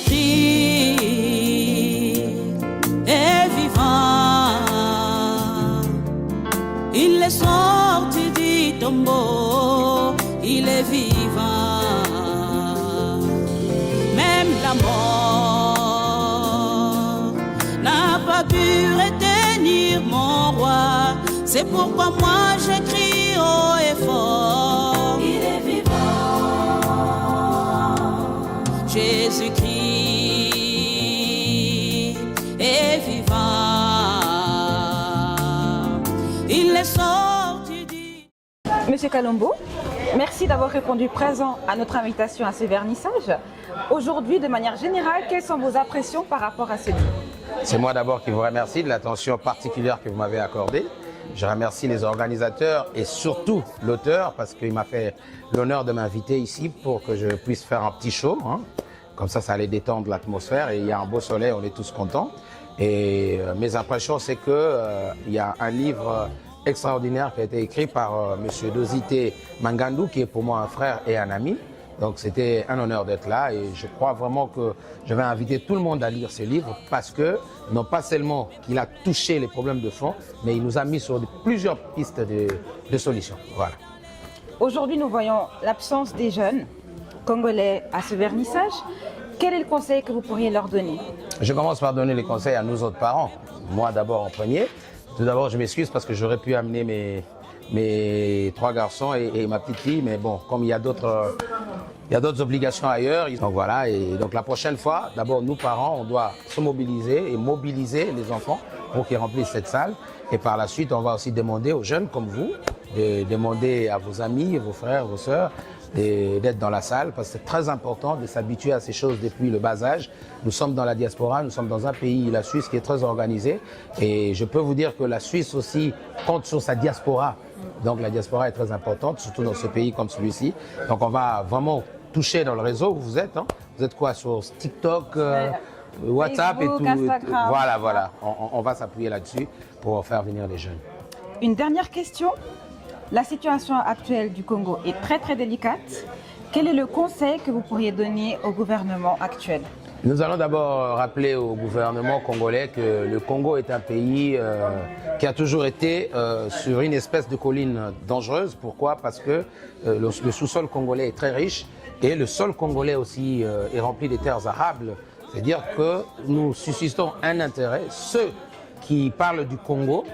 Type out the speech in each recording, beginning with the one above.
Jésus-Christ est vivant. Il est sorti du tombeau, il est vivant. Même la mort n'a pas pu retenir mon roi. C'est pourquoi moi je crie haut et fort. Il est vivant. Jésus-Christ est vivant. Il est sorti du... Monsieur Kalombo, merci d'avoir répondu présent à notre invitation à ce vernissage. Aujourd'hui, de manière générale, quelles sont vos impressions par rapport à ce livre? C'est moi d'abord qui vous remercie de l'attention particulière que vous m'avez accordée. Je remercie les organisateurs et surtout l'auteur parce qu'il m'a fait l'honneur de m'inviter ici pour que je puisse faire un petit show. Comme ça allait détendre l'atmosphère et il y a un beau soleil, on est tous contents. Et mes impressions, c'est qu'il y a un livre extraordinaire qui a été écrit par Monsieur Dosité Mangandou, qui est pour moi un frère et un ami. Donc c'était un honneur d'être là et je crois vraiment que je vais inviter tout le monde à lire ce livre parce que non pas seulement qu'il a touché les problèmes de fond, mais il nous a mis sur plusieurs pistes de solutions. Voilà. Aujourd'hui, nous voyons l'absence des jeunes congolais à ce vernissage. Quel est le conseil que vous pourriez leur donner? Je commence par donner les conseils à nous autres parents. Moi d'abord en premier. Tout d'abord, je m'excuse parce que j'aurais pu amener mes 3 garçons et ma petite fille, mais bon, comme il y a d'autres obligations ailleurs, donc voilà, et donc la prochaine fois, d'abord nous parents, on doit se mobiliser et mobiliser les enfants pour qu'ils remplissent cette salle, et par la suite, on va aussi demander aux jeunes comme vous, de demander à vos amis, vos frères, vos sœurs, d'être dans la salle, parce que c'est très important de s'habituer à ces choses depuis le bas âge. Nous sommes dans la diaspora, nous sommes dans un pays, la Suisse, qui est très organisé, et je peux vous dire que la Suisse aussi compte sur sa diaspora. Donc la diaspora est très importante, surtout dans ce pays comme celui-ci. Donc on va vraiment toucher dans le réseau où vous êtes. Vous êtes quoi, sur TikTok, WhatsApp Facebook, et tout. Instagram. Voilà. On va s'appuyer là-dessus pour faire venir les jeunes. Une dernière question. La situation actuelle du Congo est très très délicate. Quel est le conseil que vous pourriez donner au gouvernement actuel? Nous allons d'abord rappeler au gouvernement congolais que le Congo est un pays qui a toujours été sur une espèce de colline dangereuse. Pourquoi? Parce que le sous-sol congolais est très riche et le sol congolais aussi est rempli de terres arables. C'est-à-dire que nous suscitons un intérêt. Ceux qui parlent du Congo,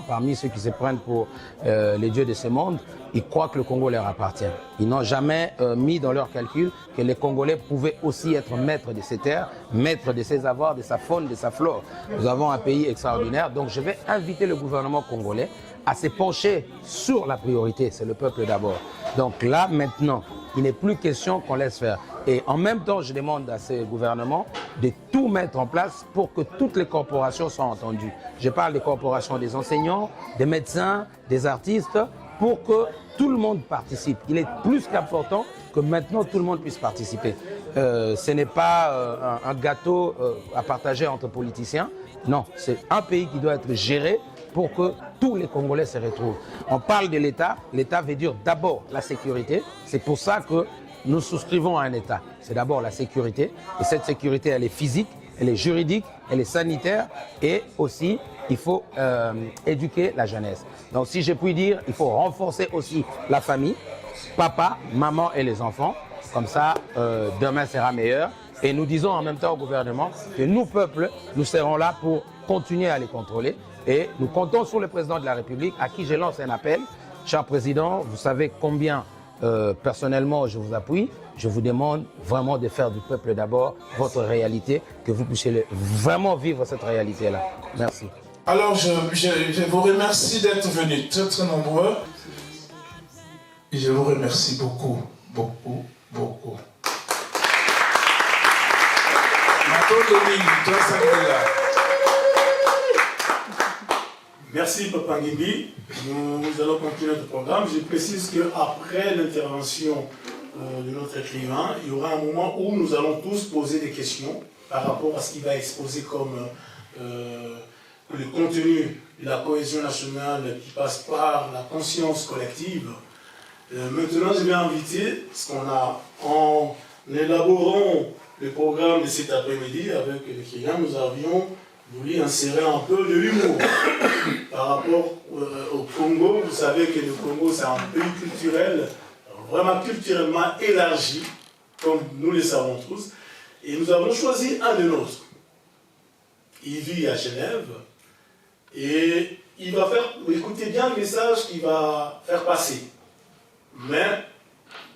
parmi ceux qui se prennent pour les dieux de ce monde, ils croient que le Congo leur appartient. Ils n'ont jamais mis dans leur calcul que les Congolais pouvaient aussi être maîtres de ces terres, maîtres de ses avoirs, de sa faune, de sa flore. Nous avons un pays extraordinaire, donc je vais inviter le gouvernement congolais à se pencher sur la priorité, c'est le peuple d'abord. Donc là, maintenant, il n'est plus question qu'on laisse faire. Et en même temps, je demande à ce gouvernement de tout mettre en place pour que toutes les corporations soient entendues. Je parle des corporations des enseignants, des médecins, des artistes, pour que tout le monde participe. Il est plus qu'important que maintenant tout le monde puisse participer. Ce n'est pas un gâteau à partager entre politiciens. Non, c'est un pays qui doit être géré pour que tous les Congolais se retrouvent. On parle de l'État. L'État veut dire d'abord la sécurité. C'est pour ça que nous souscrivons à un État. C'est d'abord la sécurité. Et cette sécurité, elle est physique, elle est juridique, elle est sanitaire. Et aussi, il faut éduquer la jeunesse. Donc si je puis dire, il faut renforcer aussi la famille, papa, maman et les enfants. Comme ça, demain sera meilleur. Et nous disons en même temps au gouvernement que nous, peuple, nous serons là pour continuer à les contrôler. Et nous comptons sur le président de la République, à qui je lance un appel. Cher président, vous savez combien personnellement je vous appuie. Je vous demande vraiment de faire du peuple d'abord votre réalité, que vous puissiez vraiment vivre cette réalité-là. Merci. Alors, je vous remercie d'être venus très très nombreux. Et je vous remercie beaucoup, beaucoup, beaucoup. Merci Papa Ngimbi. Nous allons continuer notre programme. Je précise qu'après l'intervention de notre écrivain, il y aura un moment où nous allons tous poser des questions par rapport à ce qu'il va exposer comme le contenu de la cohésion nationale qui passe par la conscience collective. Maintenant, je vais inviter, parce qu'on a, en élaborant le programme de cet après-midi, avec l'écrivain, nous avions voulu insérer un peu de l'humour par rapport au Congo. Vous savez que le Congo, c'est un pays culturel, vraiment culturellement élargi, comme nous le savons tous. Et nous avons choisi un de nôtres. Il vit à Genève et il va faire, écoutez bien le message qu'il va faire passer. Mais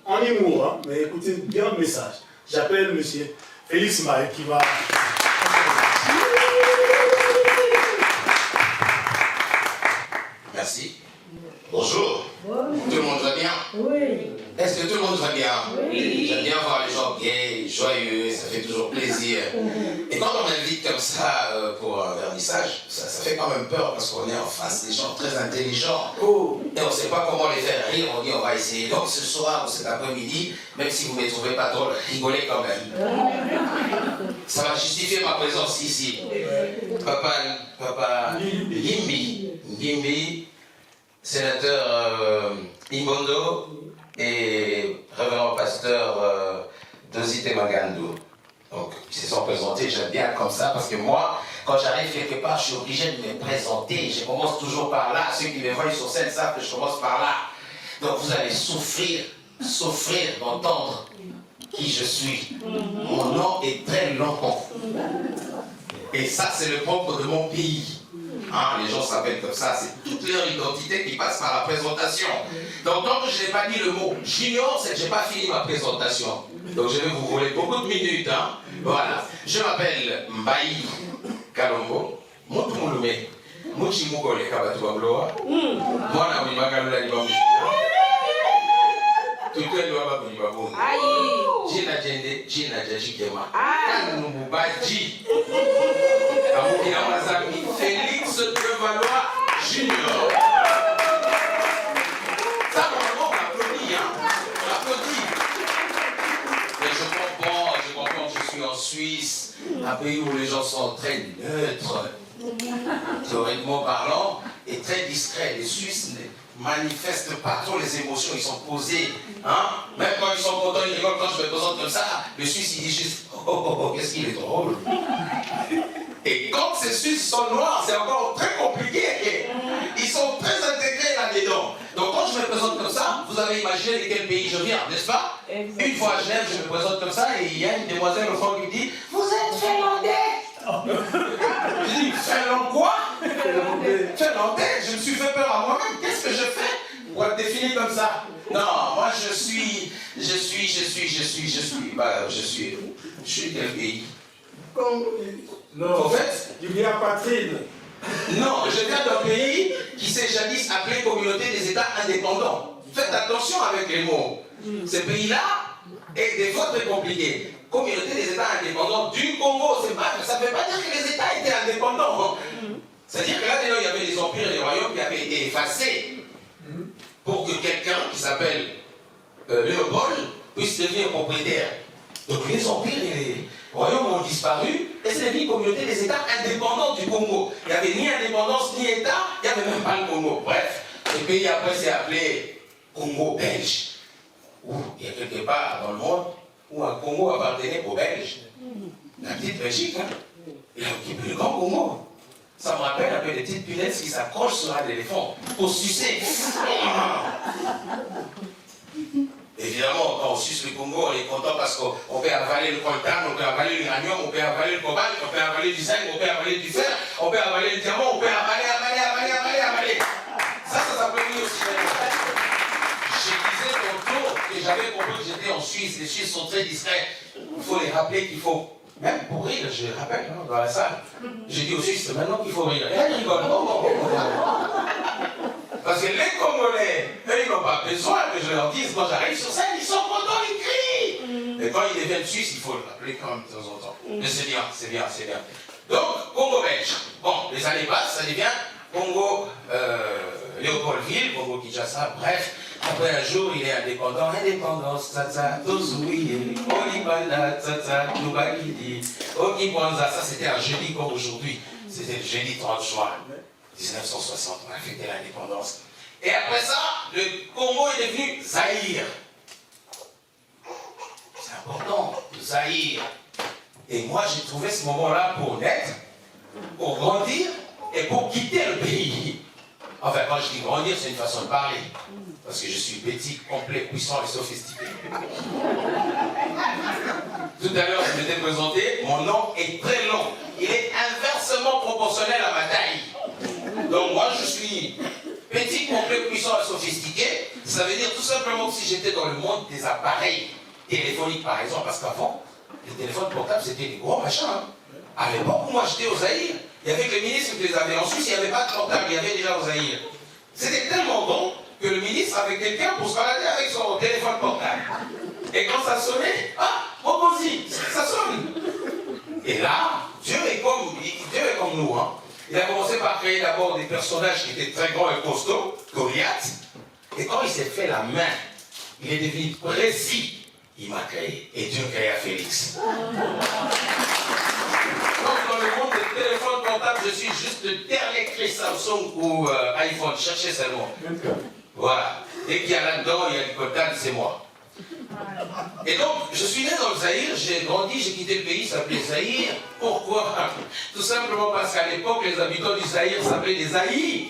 en humour, hein, mais écoutez bien le message. J'appelle M. Félix Maé qui va... Merci. Bonjour. Tout le monde va bien? Oui. Est-ce que tout le monde va bien? Oui. J'aime bien voir les gens gays, joyeux, ça fait toujours plaisir. Et quand on m'invite comme ça pour un vernissage, ça fait quand même peur parce qu'on est en face des gens très intelligents. Et on ne sait pas comment les faire rire, on dit on va essayer. Donc ce soir ou cet après-midi, même si vous ne me trouvez pas drôle, rigolez quand même. Ça va justifier ma présence ici. Papa Ngimbi, sénateur Imbondo et révérend pasteur Dosite Magandou. Donc, ils se sont présentés, j'aime bien comme ça, parce que moi, quand j'arrive quelque part, je suis obligé de me présenter. Je commence toujours par là. Ceux qui me voient sur scène savent que je commence par là. Donc, vous allez souffrir d'entendre qui je suis. Mon nom est très long. Et ça, c'est le propre de mon pays. Hein, les gens s'appellent comme ça, c'est toute leur identité qui passe par la présentation. Donc, tant que je n'ai pas dit le mot junior, c'est que je n'ai pas fini ma présentation. Donc, je vais vous voler beaucoup de minutes. Hein. Voilà. Je m'appelle Mbaï Kalombo, Moutoumouloume, Mouchimoukole Kabatouabloa, Mwana Ouimagalula Libamou. Tout le monde va vous Jina Jende, Jina Jajikema. Kanumubaji. Amokina Mazami, Félix Devalois Junior. Ça, on applaudit, hein. On applaudit. Mais je comprends que je suis en Suisse, un pays où les gens sont très neutres, théoriquement parlant, et très discrets. Les Suisses ne manifestent pas trop les émotions, ils sont posés. Hein? Même quand ils sont contents, ils rigolent. Quand je me présente comme ça, le Suisse il dit juste oh, qu'est-ce qu'il est drôle. Et quand ces Suisses sont noirs, c'est encore très compliqué. Ils sont très intégrés là-dedans. Donc quand je me présente comme ça, vous avez imaginé de quel pays je viens, n'est-ce pas? Exactement. Une fois à Genève, je me présente comme ça et il y a une demoiselle au fond qui me dit vous êtes finlandais. Je dis finlandais quoi? Finlandais, je me suis fait peur à moi-même. Qu'est-ce que je fais pour être défini comme ça? Non, moi je suis quel pays? Non, en fait, tu viens apatride. Non, je viens d'un pays qui s'est jadis appelé Communauté des États indépendants. Faites attention avec les mots. Ce pays-là est des fois très compliqué. Communauté des États indépendants du Congo, ça ne veut pas dire que les États étaient indépendants. C'est-à-dire que là, il y avait des empires et des royaumes qui avaient été effacés pour que quelqu'un qui s'appelle Léopold puisse devenir propriétaire. Donc les empires et les royaumes ont disparu et c'est devenu communauté des États indépendants du Congo. Il n'y avait ni indépendance ni État, il n'y avait même pas le Congo. Bref, ce pays après s'est appelé Congo belge. Où il y a quelque part dans le monde où un Congo appartenait aux Belges. La petite Belgique, hein, il a occupé le grand Congo. Ça me rappelle un peu des petites punaises qui s'accrochent sur un éléphant pour sucer. Évidemment, quand on suce le Congo, on est content parce qu'on peut avaler le coltan, on peut avaler l'uranium, on peut avaler le cobalt, on peut avaler du zinc, on peut avaler du fer, on peut avaler le diamant, on peut avaler. Ça s'appelle aussi. Je disais tantôt que j'avais compris que j'étais en Suisse. Les Suisses sont très discrets. Il faut les rappeler qu'il faut, même pour rire, je les rappelle hein, dans la salle. J'ai dit aux Suisses, c'est maintenant qu'il faut rire. Et elles rigolent. Parce que les Congolais, eux, ils n'ont pas besoin que je leur dise quand j'arrive sur scène, ils sont contents, ils crient. Et quand ils deviennent Suisses, il faut le rappeler quand même de temps en temps. Mais c'est bien. Donc, Congo belge. Bon, les années passent, ça devient Congo Léopoldville, Congo Kinshasa, bref. Après un jour, il est indépendant. Indépendance, tata, Tozoui, Olibala, tata, Noubakidi, Okibwanza. Ça, c'était un jeudi comme aujourd'hui. C'était le jeudi 30 juin 1960. On a fêté l'indépendance. Et après ça, le Congo est devenu Zaïre. C'est important, Zaïre. Et moi, j'ai trouvé ce moment-là pour naître, pour grandir et pour quitter le pays. Enfin, quand je dis grandir, c'est une façon de parler. Parce que je suis petit, complet, puissant et sophistiqué. Tout à l'heure, je m'étais présenté, mon nom est très long. Il est inversement proportionnel à ma taille. Donc moi, je suis petit, complet, puissant et sophistiqué. Ça veut dire tout simplement que si j'étais dans le monde des appareils téléphoniques, par exemple, parce qu'avant, les téléphones portables, c'était des gros machins. Hein. À l'époque où moi j'étais au Zaïre, il y avait que les ministres qui les avaient. En Suisse, il n'y avait pas de portable, il y avait déjà au Zaïre. C'était tellement bon que le ministre avait quelqu'un pour se balader avec son téléphone portable. Et quand ça sonnait, ah, Mokosi, ça sonne. Et là, Dieu est comme nous. Hein. Il a commencé par créer d'abord des personnages qui étaient très grands et costauds, Goliath. Et quand il s'est fait la main, il est devenu précis. Il m'a créé. Et Dieu créa Félix. Donc dans le monde des téléphones portables, je suis juste le dernier cri Samsung ou iPhone. Cherchez seulement. Voilà. Dès qu'il y a là-dedans, il y a du cotane, c'est moi. Et donc, je suis né dans le Zaïre, j'ai grandi, j'ai quitté le pays, ça s'appelait Zaïre. Pourquoi? Tout simplement parce qu'à l'époque, les habitants du Zaïre s'appelaient des Zaïres.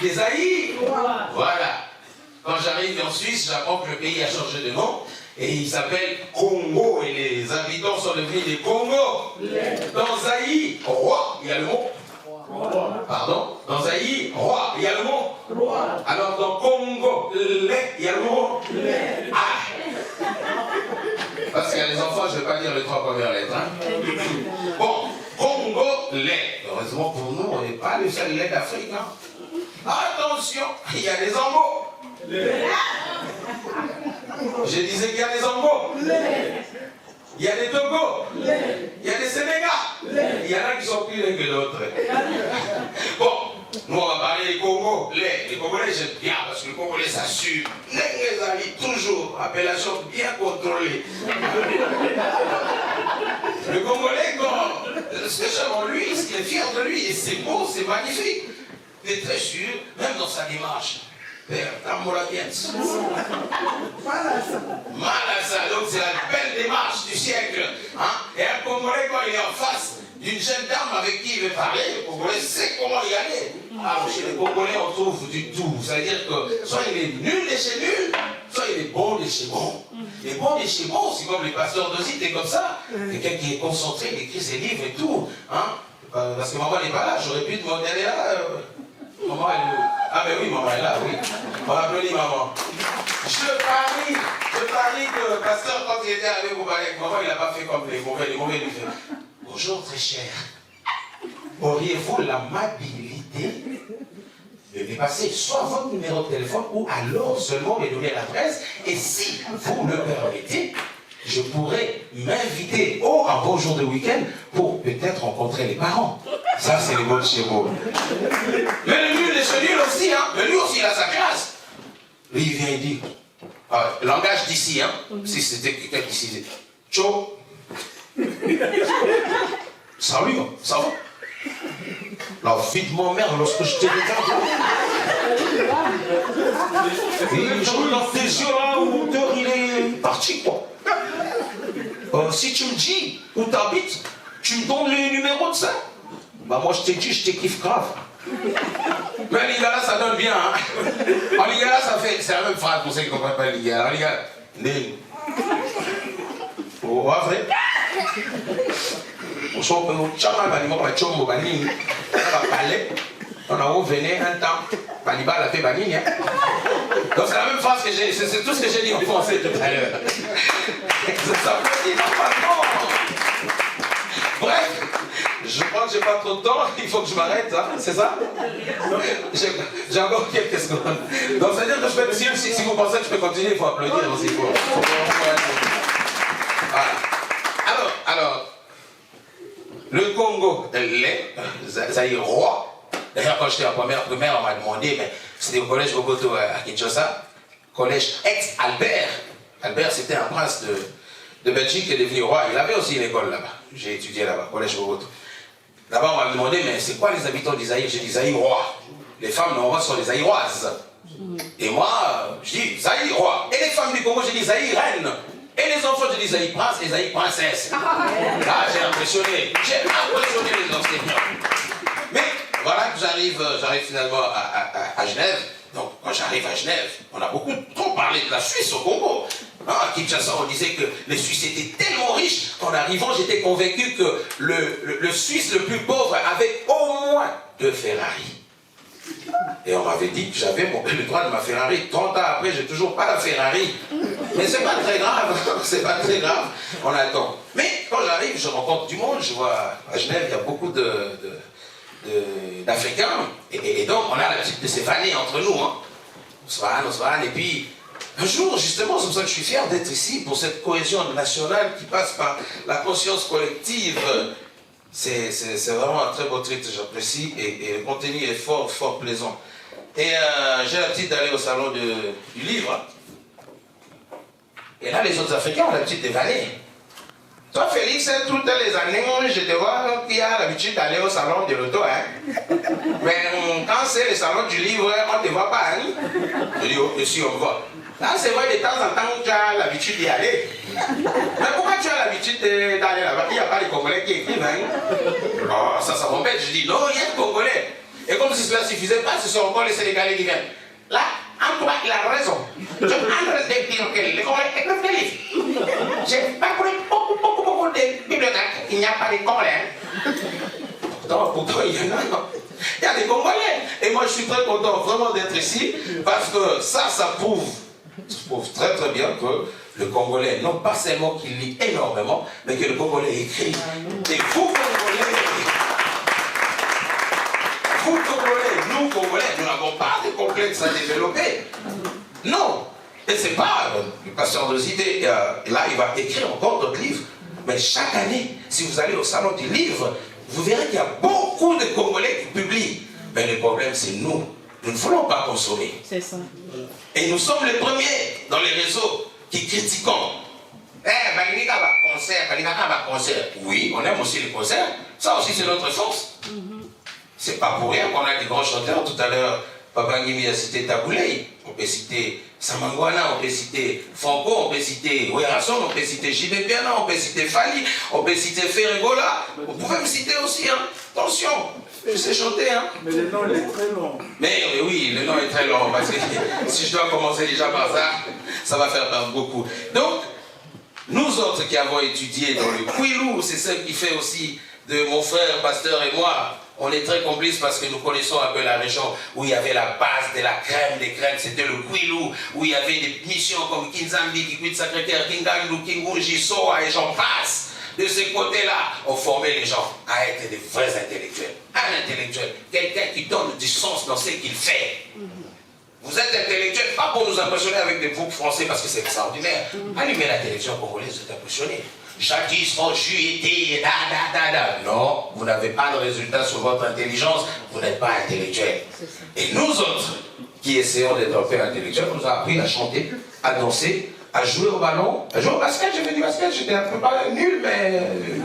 Des Zaïres. Voilà. Quand j'arrive en Suisse, j'apprends que le pays a changé de nom. Et il s'appelle Congo. Et les habitants sont devenus des Congos. Dans Zaïre, roi, il y a le mot. Pardon? Dans Zaïre, roi, il y a le mot. Alors dans Congo, il y a le mot. Ah. Parce qu'il y a des enfants, je ne vais pas dire les 3 premières lettres. Hein. Bon, Congo, lait. Heureusement pour nous, on n'est pas le seul lait d'Afrique. Hein. Attention, il y a des Angos. Je disais qu'il y a des Angos. Il y a des Togo. Il y a des Sénégal. Il y en a qui sont plus laids que d'autres. Bon, nous on va parler des Congos. Les Congolais, j'aime bien parce que le Congolais s'assure. Nenguezali, toujours. Appellation bien contrôlée. Le Congolais, ce que j'aime en lui, ce qu'il est fier de lui, et c'est beau, c'est magnifique. Il est très sûr, même dans sa démarche. Père, Tambourabiens. Malasa, donc c'est la belle démarche du siècle. Hein? Et un Congolais, quand il est en face d'une jeune dame avec qui il veut parler, le Congolais sait comment y aller. Alors chez les Congolais, on trouve du tout. C'est-à-dire que soit il est nul de chez nul, soit il est bon de chez bon. Les bons de chez bon, c'est comme les pasteurs de Zite, comme ça. Quelqu'un qui est concentré, qui écrit ses livres et tout. Hein? Parce que maman n'est pas là, j'aurais pu demander, elle est là. Maman, elle est où? Ah ben oui, maman est là, oui. On va applaudir maman. Je parie que le pasteur, quand il était arrivé pour parler avec maman, il n'a pas fait comme les mauvais lui fait. Bonjour très cher. Auriez-vous l'amabilité de dépasser soit votre numéro de téléphone ou alors seulement me donner l'adresse, et si vous le permettez, je pourrais m'inviter un beau jour de week-end pour peut-être rencontrer les parents. Ça, c'est les mots de chez vous. Mais le nul, c'est nul aussi, hein. Le lui aussi, il a sa classe. Lui, il vient, il dit, langage d'ici, hein. Si c'était quelqu'un d'ici, il dit, ciao. Salut, ça va? La vie de ma mère, lorsque je t'ai regardé. Et je dans tes yeux là, où l'auteur, il est parti, quoi. Si tu me dis où t'habites, tu me donnes les numéros de ça. Bah moi je t'ai dit, je te kiffe grave. Mais Lingala ça donne bien. Hein. En Lingala ça fait, c'est la même phrase pour ceux qui ne comprennent pas Lingala. En Lingala, Ning. Oh, vrai. On s'en peut, chaman banimo, on va chombo baning. On va parler. On a ouvert un temps. Baliba a fait baning. Donc c'est la même phrase que j'ai, c'est tout ce que j'ai dit en français tout à l'heure. Ça peut dire normalement. Bref, je crois que j'ai pas trop de temps, il faut que je m'arrête, hein, c'est ça? J'ai encore quelques secondes. Donc c'est à dire que je peux, si vous pensez que je peux continuer, il faut applaudir aussi. Voilà. Alors, le Congo, Zaïre roi. D'ailleurs, quand j'étais en première primaire, on m'a demandé, mais c'était au collège Bogoto à Kinshasa, collège ex-Albert. Albert, c'était un prince de Belgique qui est devenu roi. Il avait aussi une école là-bas. J'ai étudié là-bas, collège Bogoto. Là-bas, on m'a demandé, mais c'est quoi les habitants du Zaïre? J'ai dit Zaïre roi. Les femmes, normalement, sont les Zaïroises. Et moi, je dis Zaïre roi. Et les femmes du Congo, j'ai dit Zaïre reine. Et les enfants, je dis Esaïe Prince, Esaïe Princesse. Là, j'ai impressionné les enseignants. Mais voilà que j'arrive finalement à Genève. Donc, quand j'arrive à Genève, on a beaucoup trop parlé de la Suisse au Congo. À Kinshasa, on disait que les Suisses étaient tellement riches qu'en arrivant, j'étais convaincu que le Suisse le plus pauvre avait au moins 2 Ferrari. Et on m'avait dit que j'avais le droit de ma Ferrari. 30 ans après, j'ai toujours pas la Ferrari. Mais c'est pas très grave, c'est pas très grave. On attend. Mais quand j'arrive, je rencontre du monde. Je vois à Genève, il y a beaucoup d'Africains. Et donc, on a l'habitude de s'évaner entre nous. Hein. On se vanne. Et puis, un jour, justement, c'est pour ça que je suis fier d'être ici, pour cette cohésion nationale qui passe par la conscience collective. C'est vraiment un très beau truc que j'apprécie et le contenu est fort, fort plaisant. Et j'ai l'habitude d'aller au salon du livre. Et là, les autres Africains ont l'habitude d'évaler. Toi, Félix, toutes les années, je te vois qui a l'habitude d'aller au salon de l'auto. Hein? Mais quand c'est le salon du livre, on ne te voit pas. Hein? Je dis, oh, si, on me voit. Là, c'est vrai, de temps en temps, tu as l'habitude d'y aller. Mais pourquoi tu as l'habitude d'aller là-bas? Il n'y a pas les Congolais qui écrivent. Hein? Oh, ça m'embête. Je dis, non, il y a des Congolais. Et comme si cela ne suffisait pas, ce sont encore les Sénégalais qui viennent. Là, en toi, il a raison. Je suis en train de dire que les Congolais écrivent des livres. J'ai parcouru beaucoup de bibliothèques. Il n'y a pas de Congolais. Pourtant, il y en a. Il y a des Congolais. Et moi, je suis très content vraiment d'être ici parce que ça prouve très très bien que le Congolais, non pas seulement qu'il lit énormément, mais que le Congolais écrit. Et vous, Congolais, nous, Congolais, nous n'avons pas de complexes à développer. Non. Et c'est pas le pasteur des idées. Là, il va écrire encore d'autres livres. Mais chaque année, si vous allez au salon du livre, vous verrez qu'il y a beaucoup de Congolais qui publient. Mais le problème, c'est nous. Nous ne voulons pas consommer. C'est ça. Et nous sommes les premiers dans les réseaux qui critiquons. Balinika va concert. Oui, on aime aussi les concerts. Ça aussi, c'est notre force. C'est pas pour rien qu'on a des grands chanteurs. Tout à l'heure, Papa Ngimi a cité Tabouley. On peut citer Samangwana, on peut citer Franco, on peut citer Ouerasson, on peut citer JB Piana, on peut citer Fali, on peut citer Ferregola. Vous pouvez me citer aussi, hein. Attention, je sais chanter, hein. Mais le nom est très long. Mais oui, le nom est très long, parce que si je dois commencer déjà par ça, ça va faire perdre beaucoup. Donc, nous autres qui avons étudié dans le Kouilou, c'est ce qui fait aussi de mon frère, pasteur et moi, on est très complices parce que nous connaissons un peu la région où il y avait la base de la crème des crèmes, c'était le Kouilou, où il y avait des missions comme Kinzambi, Kikwit Sacré-Cœur, Kingandu, Kingunji, Soa et j'en passe. De ce côté-là, on formait les gens à être des vrais intellectuels. Un intellectuel, quelqu'un qui donne du sens dans ce qu'il fait. Vous êtes intellectuel, pas pour nous impressionner avec des groupes français parce que c'est extraordinaire. Allumez la télévision congolaise, vous êtes impressionnés. Jadis, Franchu était, Non, vous n'avez pas de résultat sur votre intelligence, vous n'êtes pas intellectuel. Et nous autres, qui essayons d'être un peu intellectuels, on nous a appris à chanter, à danser, à jouer au ballon, à jouer au basket. J'ai fait du basket, j'étais un peu pas nul, mais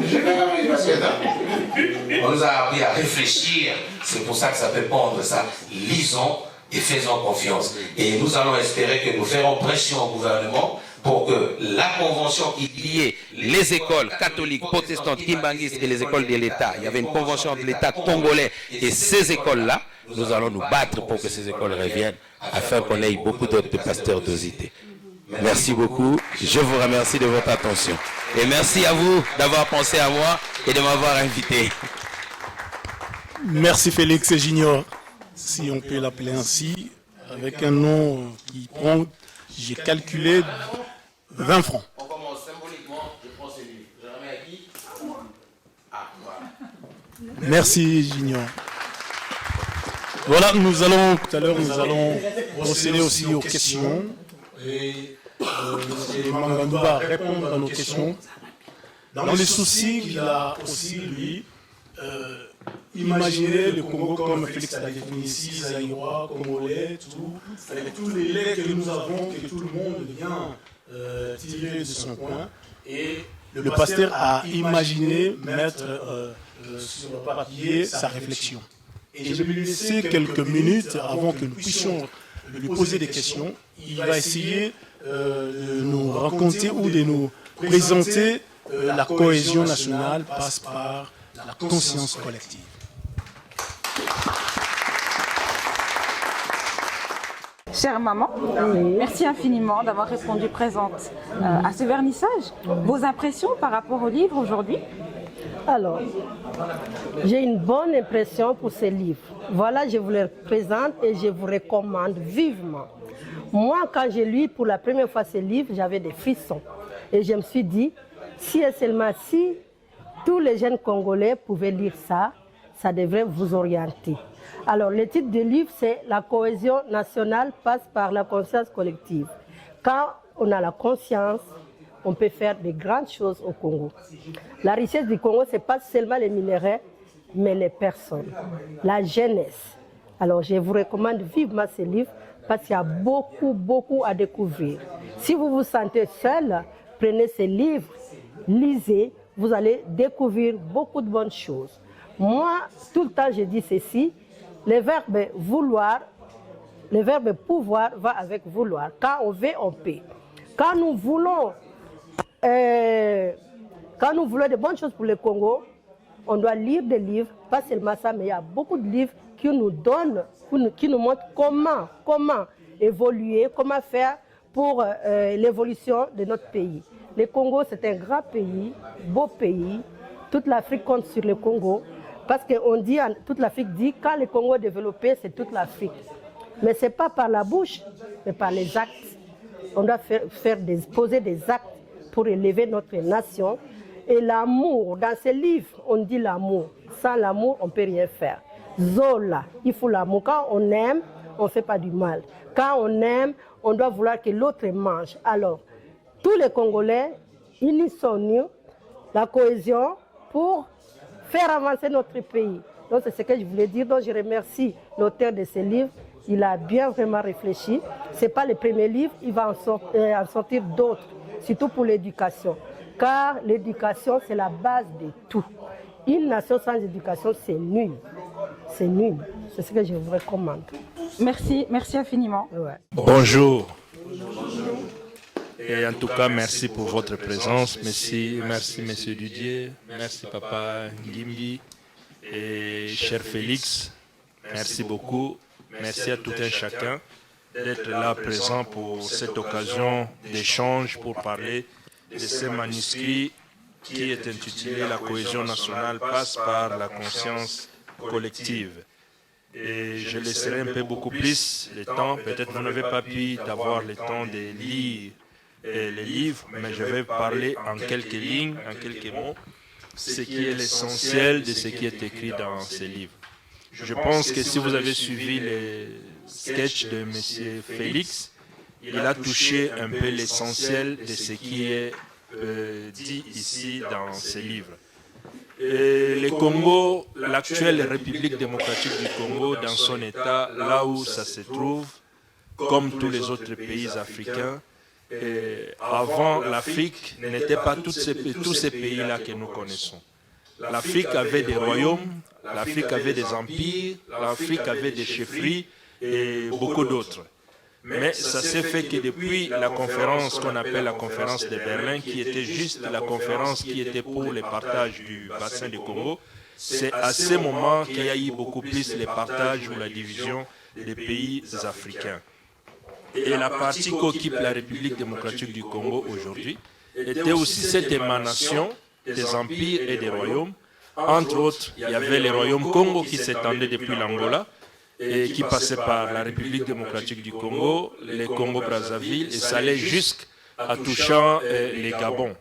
j'ai fait quand même du basket. Hein. On nous a appris à réfléchir, c'est pour ça que ça fait pendre ça. Lisons et faisons confiance. Et nous allons espérer que nous ferons pression au gouvernement pour que la convention qui liait les écoles catholiques, protestantes, kimbanguistes et les écoles de l'État, il y avait une convention entre l'État congolais et ces écoles-là, nous allons nous battre pour que ces écoles reviennent, afin qu'on ait beaucoup d'autres pasteurs d'osité. Merci beaucoup, je vous remercie de votre attention. Et merci à vous d'avoir pensé à moi et de m'avoir invité. Merci Félix Junior, si on peut l'appeler ainsi, avec un nom qui prend, j'ai calculé, 20 francs. On commence symboliquement, je prends celui. Je remets à qui? Ah, voilà. Merci Junior. Voilà, tout à l'heure, nous allons procéder aussi aux questions. Et M. Mangandou va répondre à nos questions. Dans les soucis qu'il a aussi, lui, imaginez le Congo comme Félix l'a défini ici, Zaïrois, Congolais, tout, avec tous les laits que nous avons, que tout le monde vient tirer de son coin. Et le pasteur a imaginé mettre sur le papier sa réflexion. Et je vais lui laisser quelques minutes avant que nous puissions lui poser des questions. Il va essayer de nous raconter ou de nous présenter la cohésion nationale passe par la conscience collective. Chère maman, merci infiniment d'avoir répondu présente à ce vernissage. Vos impressions par rapport au livre aujourd'hui? Alors, j'ai une bonne impression pour ce livre. Voilà, je vous le présente et je vous recommande vivement. Moi, quand j'ai lu pour la première fois ce livre, j'avais des frissons. Et je me suis dit, si et seulement si tous les jeunes Congolais pouvaient lire ça, ça devrait vous orienter. Alors, le titre du livre, c'est « La cohésion nationale passe par la conscience collective ». Quand on a la conscience, on peut faire de grandes choses au Congo. La richesse du Congo, ce n'est pas seulement les minéraux, mais les personnes, la jeunesse. Alors, je vous recommande vivement ce livre parce qu'il y a beaucoup à découvrir. Si vous vous sentez seul, prenez ce livre, lisez, vous allez découvrir beaucoup de bonnes choses. Moi, tout le temps, je dis ceci, le verbe vouloir, le verbe pouvoir va avec vouloir. Quand on veut, on peut. Quand nous voulons de bonnes choses pour le Congo, on doit lire des livres, pas seulement ça, mais il y a beaucoup de livres qui nous donnent, qui nous montrent comment évoluer, comment faire pour l'évolution de notre pays. Le Congo, c'est un grand pays, beau pays. Toute l'Afrique compte sur le Congo. Parce qu'on dit, toute l'Afrique dit, quand le Congo est développé, c'est toute l'Afrique. Mais ce n'est pas par la bouche, mais par les actes. On doit poser des actes pour élever notre nation. Et l'amour, dans ce livre, on dit l'amour. Sans l'amour, on ne peut rien faire. Zola, il faut l'amour. Quand on aime, on ne fait pas du mal. Quand on aime, on doit vouloir que l'autre mange. Alors, tous les Congolais, unissons-nous, la cohésion pour faire avancer notre pays. Donc c'est ce que je voulais dire. Donc je remercie l'auteur de ce livre. Il a bien vraiment réfléchi. Ce n'est pas le premier livre, il va en sortir d'autres, surtout pour l'éducation. Car l'éducation, c'est la base de tout. Une nation sans éducation, c'est nul. C'est nul. C'est ce que je vous recommande. Merci infiniment. Ouais. Bonjour. Et en tout cas, merci pour votre présence. Merci Monsieur Didier. Merci Papa Ngimbi. Et cher Félix, merci beaucoup. Merci à tout un chacun d'être là présent pour cette occasion d'échange pour parler de ce manuscrit qui est intitulé « La cohésion nationale passe par la conscience collective ». Et je laisserai un peu beaucoup plus le temps. Peut-être vous n'avez pas pu avoir le temps de lire les livres, mais je vais parler en quelques lignes, en quelques mots, ce qui est l'essentiel de ce qui est écrit dans ces livres. Je pense que si vous avez suivi les sketchs de M. Félix, il a touché un peu l'essentiel de ce qui est dit ici dans ces livres. Et le Congo, l'actuelle République démocratique du Congo, dans son état, là où ça se trouve, comme tous les autres pays africains, avant l'Afrique n'était pas tous ces pays-là que nous connaissons. L'Afrique avait des royaumes, l'Afrique avait des empires, l'Afrique avait des chefferies et beaucoup d'autres. Mais ça s'est fait que depuis la conférence qu'on appelle la conférence de Berlin, qui était juste la conférence qui était pour le partage du bassin du Congo, c'est à ce moment qu'il y a eu beaucoup plus le partage ou la division des pays africains. Et la partie qu'occupe la République démocratique du Congo aujourd'hui était aussi cette émanation des empires et des royaumes. Entre autres, il y avait les royaumes Congo qui s'étendaient depuis l'Angola et qui passaient par la République démocratique du Congo, les Congo-Brazzaville, et ça allait jusqu'à touchant les Gabons.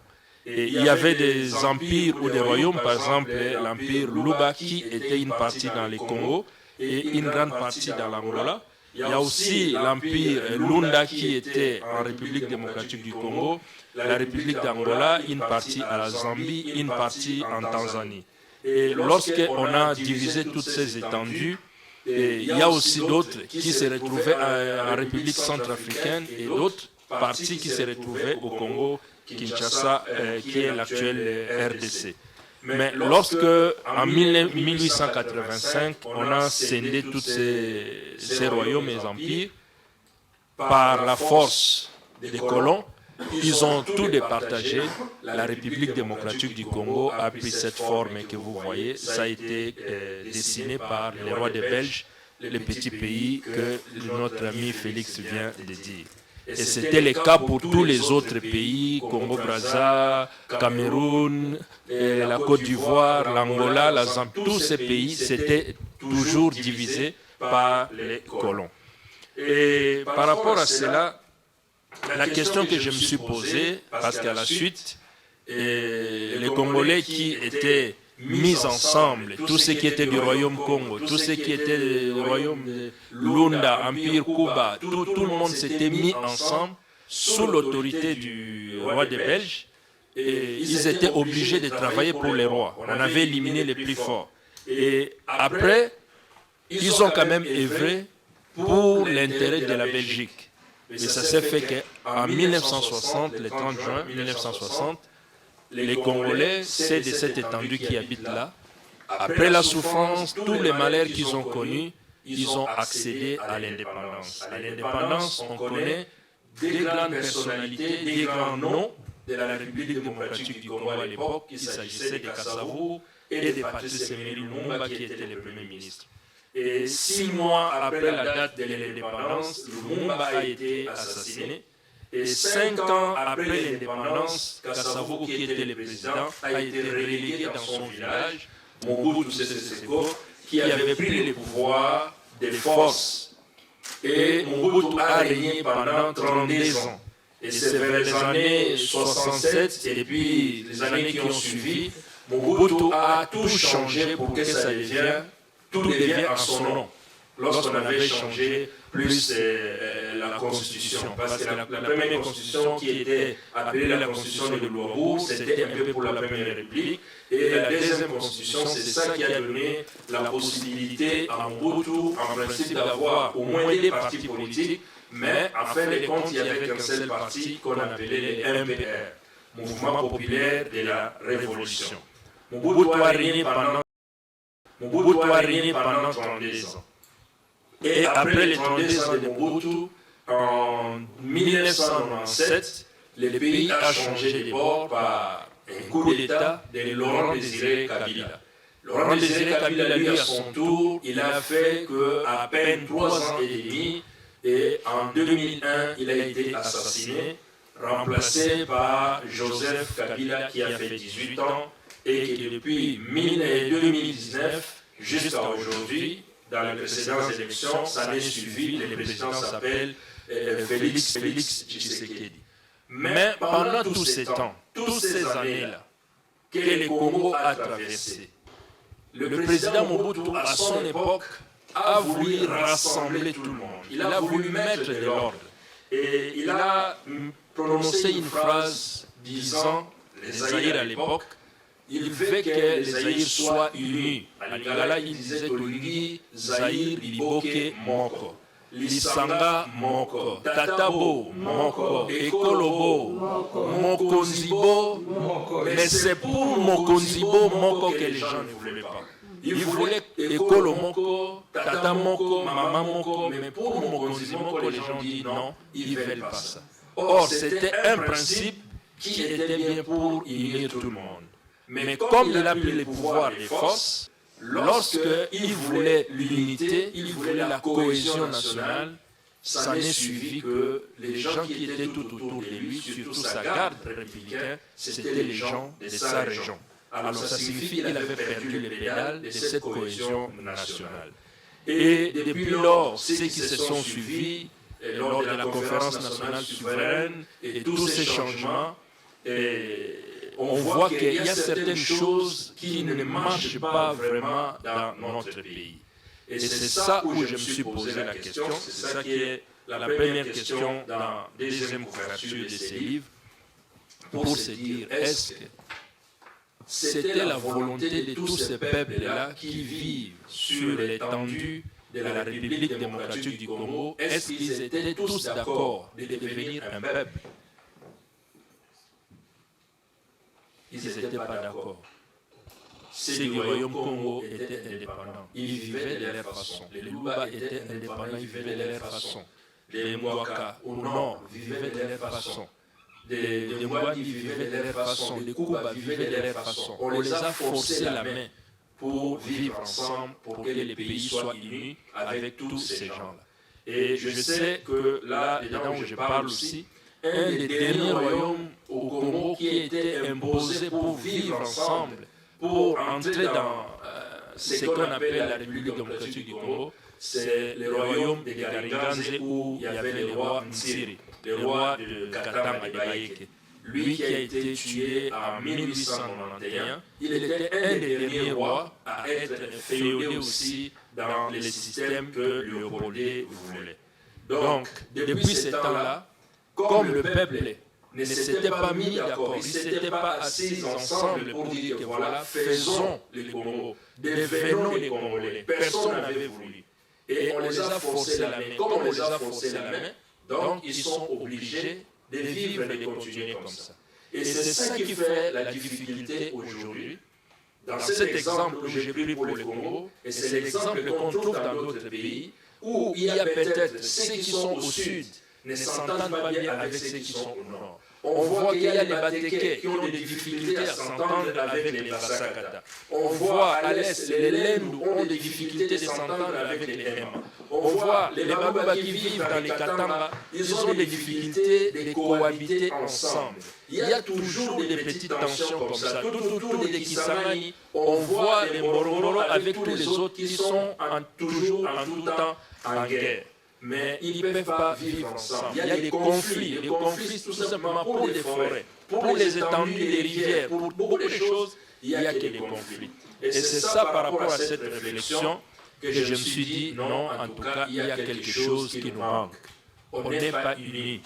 Et il y avait des empires ou des royaumes, par exemple l'empire Luba qui était une partie dans les Congo et une grande partie dans l'Angola. Il y a aussi l'empire Lunda qui était en République démocratique du Congo, la République d'Angola, une partie à la Zambie, une partie en Tanzanie. Et lorsqu'on a divisé toutes ces étendues, il y a aussi d'autres qui se retrouvaient en République centrafricaine et d'autres parties qui se retrouvaient au Congo, Kinshasa, qui est l'actuelle RDC. Mais lorsque, en 1885, on a scindé tous ces royaumes et empires par la force des colons. Ils ont tout départagé. La République démocratique du Congo a pris cette forme que vous voyez. Ça a été dessiné par les rois des Belges, le petit pays que notre ami Félix vient de dire. Et c'était le cas pour tous les autres pays, Congo-Brazza, Cameroun, la Côte d'Ivoire, l'Angola, la Zambie. Tous ces pays s'étaient toujours divisés par les colons. Et par rapport à cela, la question que je me suis posée, parce qu'à la suite, les Congolais qui étaient mis ensemble, tous ceux qui étaient du royaume Congo, tous ceux qui étaient du royaume de Lunda, Empire Kuba, tout le monde s'était mis ensemble sous l'autorité du roi des Belges, et ils étaient obligés de travailler pour les rois. On avait éliminé les plus forts. Et après, ils ont quand même œuvré pour l'intérêt de la Belgique. Et ça s'est fait qu'en 1960, le 30 juin 1960, les Congolais, c'est de cette étendue qui habitent là. Après la souffrance, tous les malheurs qu'ils ont connus, ils ont accédé à l'indépendance. À l'indépendance, on connaît des grandes personnalités, des grands noms de la République démocratique du Congo à l'époque. Il s'agissait de Kasavubu et de Patrice Emery Lumumba qui étaient les premiers ministres. Et 6 mois après la date de l'indépendance, Lumumba a été assassiné. Et 5 ans après l'indépendance, Kasavubu, qui était le président, a été relégué dans son village, Mobutu Sese Seko, qui avait pris le pouvoir des forces. Et Mobutu a régné pendant 32 ans. Et c'est vers les années 67 et puis les années qui ont suivi, Mobutu a tout changé pour que ça devienne, tout devienne en son nom. Lorsqu'on avait changé plus la Constitution, parce que la première Constitution qui était appelée la Constitution de Luobu, c'était un peu pour la Première République, et la deuxième Constitution, c'est ça qui a donné la possibilité à Mobutu, en principe, d'avoir au moins des partis politiques, mais en fin de compte, il n'y avait qu'un seul parti qu'on appelait les MPR, Mouvement populaire de la Révolution. Mobutu a régné pendant 32 ans. Et après les 32 ans de Mobutu, en 1997, le pays a changé de bord par un coup d'État de Laurent Désiré Kabila. Laurent Désiré Kabila, lui, à son tour, il a fait qu'à peine 3 ans et demi, et en 2001, il a été assassiné, remplacé par Joseph Kabila, qui a fait 18 ans, et qui depuis 2019, jusqu'à aujourd'hui, dans les précédentes élections, ça n'est suivi, le président s'appelle Félix Tshisekedi. Mais pendant tous ces temps, toutes ces années-là, que le Congo a traversé, le président Mobutu, à son époque, a voulu rassembler tout le monde. Il a voulu mettre de l'ordre. Et il a prononcé une phrase disant, les Zaïre à l'époque, il veut que les Zaïre soient unis. À Lingala, il disait Tolingi, Zaïre, Liboke, Moko. Lisanga, Moko. Tatabo, Moko. Ekolobo, Mokonzibo. Mais c'est pour Mokonzibo, Moko que les gens ne voulaient pas. Ils voulaient Ekolo Moko, Tata Moko, Maman Moko. Mais pour Mokonzibo, les gens disent non, ils ne veulent pas ça. Or, c'était un principe qui était bien pour unir tout le monde. Mais comme il a pris le pouvoir des forces, lorsqu'il voulait l'unité, il voulait la cohésion nationale, ça n'est suivi que les gens qui étaient tout autour de lui, surtout sa garde républicaine, c'était les gens de sa région. Alors ça signifie qu'il avait perdu les pédales de cette cohésion nationale. Et depuis lors, ceux qui se sont suivis, lors de la conférence nationale souveraine et tous ces changements, on voit qu'il y a certaines choses qui ne marchent pas vraiment dans notre pays. Et c'est ça où je me suis posé la question, c'est ça qui est la première question dans la deuxième couverture de ces livres, pour se dire, est-ce que c'était la volonté de tous ces peuples-là qui vivent sur l'étendue de la République démocratique du Congo, est-ce qu'ils étaient tous d'accord de devenir un peuple? Ils n'étaient pas d'accord. Ceux du royaume Congo étaient indépendants. Ils vivaient de leur façon. Les Luba étaient indépendants, ils vivaient de leur façon. Les Mwaka au nord vivaient de leur façon. Les Mwani vivaient de leur façon. Les Kuba vivaient de leur façon. On les a forcés la main pour vivre ensemble, pour que les pays soient unis avec tous ces gens-là. Et je sais que là, dedans où je parle aussi, un des derniers royaumes au Congo qui a été imposé pour vivre ensemble, pour entrer dans ce qu'on appelle la République démocratique du Congo, c'est le royaume de Garinganze où il y avait le roi Nsiri, le roi de Katanga de Baïke. Lui qui a été tué en 1891, il était un des derniers rois à être féodé aussi dans les systèmes que Léopoldé voulait. Donc, depuis ce temps-là, comme le peuple ne s'était pas mis d'accord, ils ne s'étaient pas assis ensemble pour dire que voilà, faisons les Congo, devenons les Congolais. Personne n'avait voulu. Et on les a forcés la main. Comme on les a forcés la main, donc ils sont obligés de vivre et de continuer comme ça. Et c'est ça qui fait la difficulté aujourd'hui. Dans cet exemple que j'ai pris pour le Congo, et c'est l'exemple qu'on trouve dans d'autres pays, où il y a peut-être ceux qui sont au sud ne s'entendent pas bien avec ceux qui sont au nord. On voit qu'il y a les Batékés qui ont des difficultés à s'entendre avec les Bassakata. On voit à l'est les Lendou ont des difficultés de s'entendre avec les Hema. On voit les Babouba qui vivent dans les Katanga, ils ont des difficultés de cohabiter ensemble. Il y a toujours des petites tensions comme ça. Tout autour des Kisangani, on voit les Mororo avec tous les autres qui sont toujours en tout temps en guerre. Mais ils ne peuvent pas vivre ensemble. Il y a des conflits tout simplement pour les forêts, pour les étendues des rivières, pour beaucoup de choses, il n'y a que des conflits. Et c'est ça par rapport à cette réflexion que je me suis dit, non, en tout cas, il y a quelque chose qui nous manque. On n'est pas unis.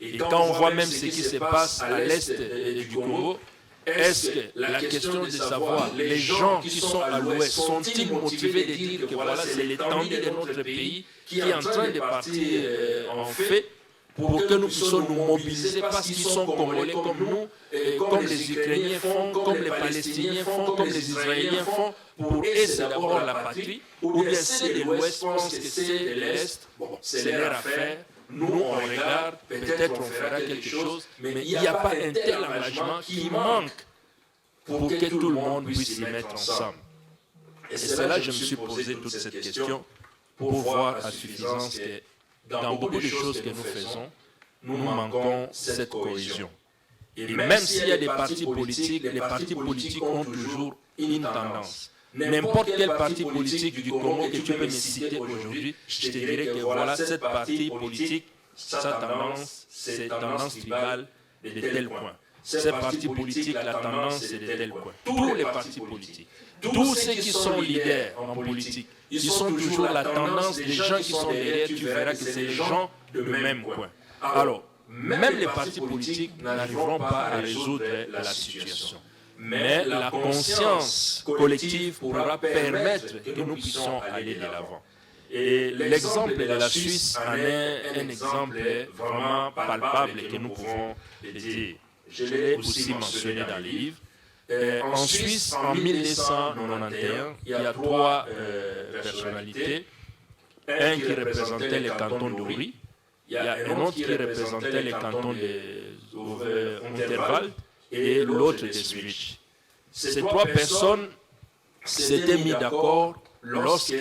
Et quand on voit même ce qui se passe à l'est du Congo, est-ce que la question de savoir, les gens qui sont à l'ouest, sont-ils motivés de dire que voilà, c'est l'étendue de notre pays qui est en train de partir en fait pour que nous puissions nous mobiliser parce qu'ils sont congolais comme nous, comme les Ukrainiens font, comme les Palestiniens font, comme les Israéliens font, pour eux c'est d'abord la patrie, ou bien ceux de l'ouest pensent que c'est de l'est, bon, c'est leur affaire. Nous, on regarde, peut-être on fera quelque chose, mais il n'y a pas un tel engagement qui manque pour que tout le monde puisse s'y mettre ensemble. Et c'est là que je me suis posé toute cette question pour voir à suffisance que dans beaucoup de choses que nous faisons, nous manquons cette cohésion. Et même s'il y a des partis politiques, les partis politiques ont toujours une tendance. N'importe quel parti politique du Congo que tu peux me citer aujourd'hui, je te dirais que voilà, cette parti politique, sa tendance, c'est tendance tribale de tel point. Cette parti politique, la tendance, c'est de tel point. Tous les partis politiques, tous ceux qui sont leaders en politique, ils ont toujours la tendance des gens qui sont derrière, tu verras que c'est les gens de même coin. Alors, même les partis politiques n'arriveront pas à résoudre la situation. Mais la conscience collective pourra permettre que nous puissions aller de l'avant. Et l'exemple de la Suisse en est un exemple vraiment palpable que nous pouvons dire. Je l'ai aussi mentionné dans le livre. En Suisse, en 1291, il y a trois personnalités. Un qui représentait le canton d'Uri, il y a un autre qui représentait le canton d'Unterwald, et l'autre de Zurich. Ces trois personnes s'étaient mis d'accord lorsque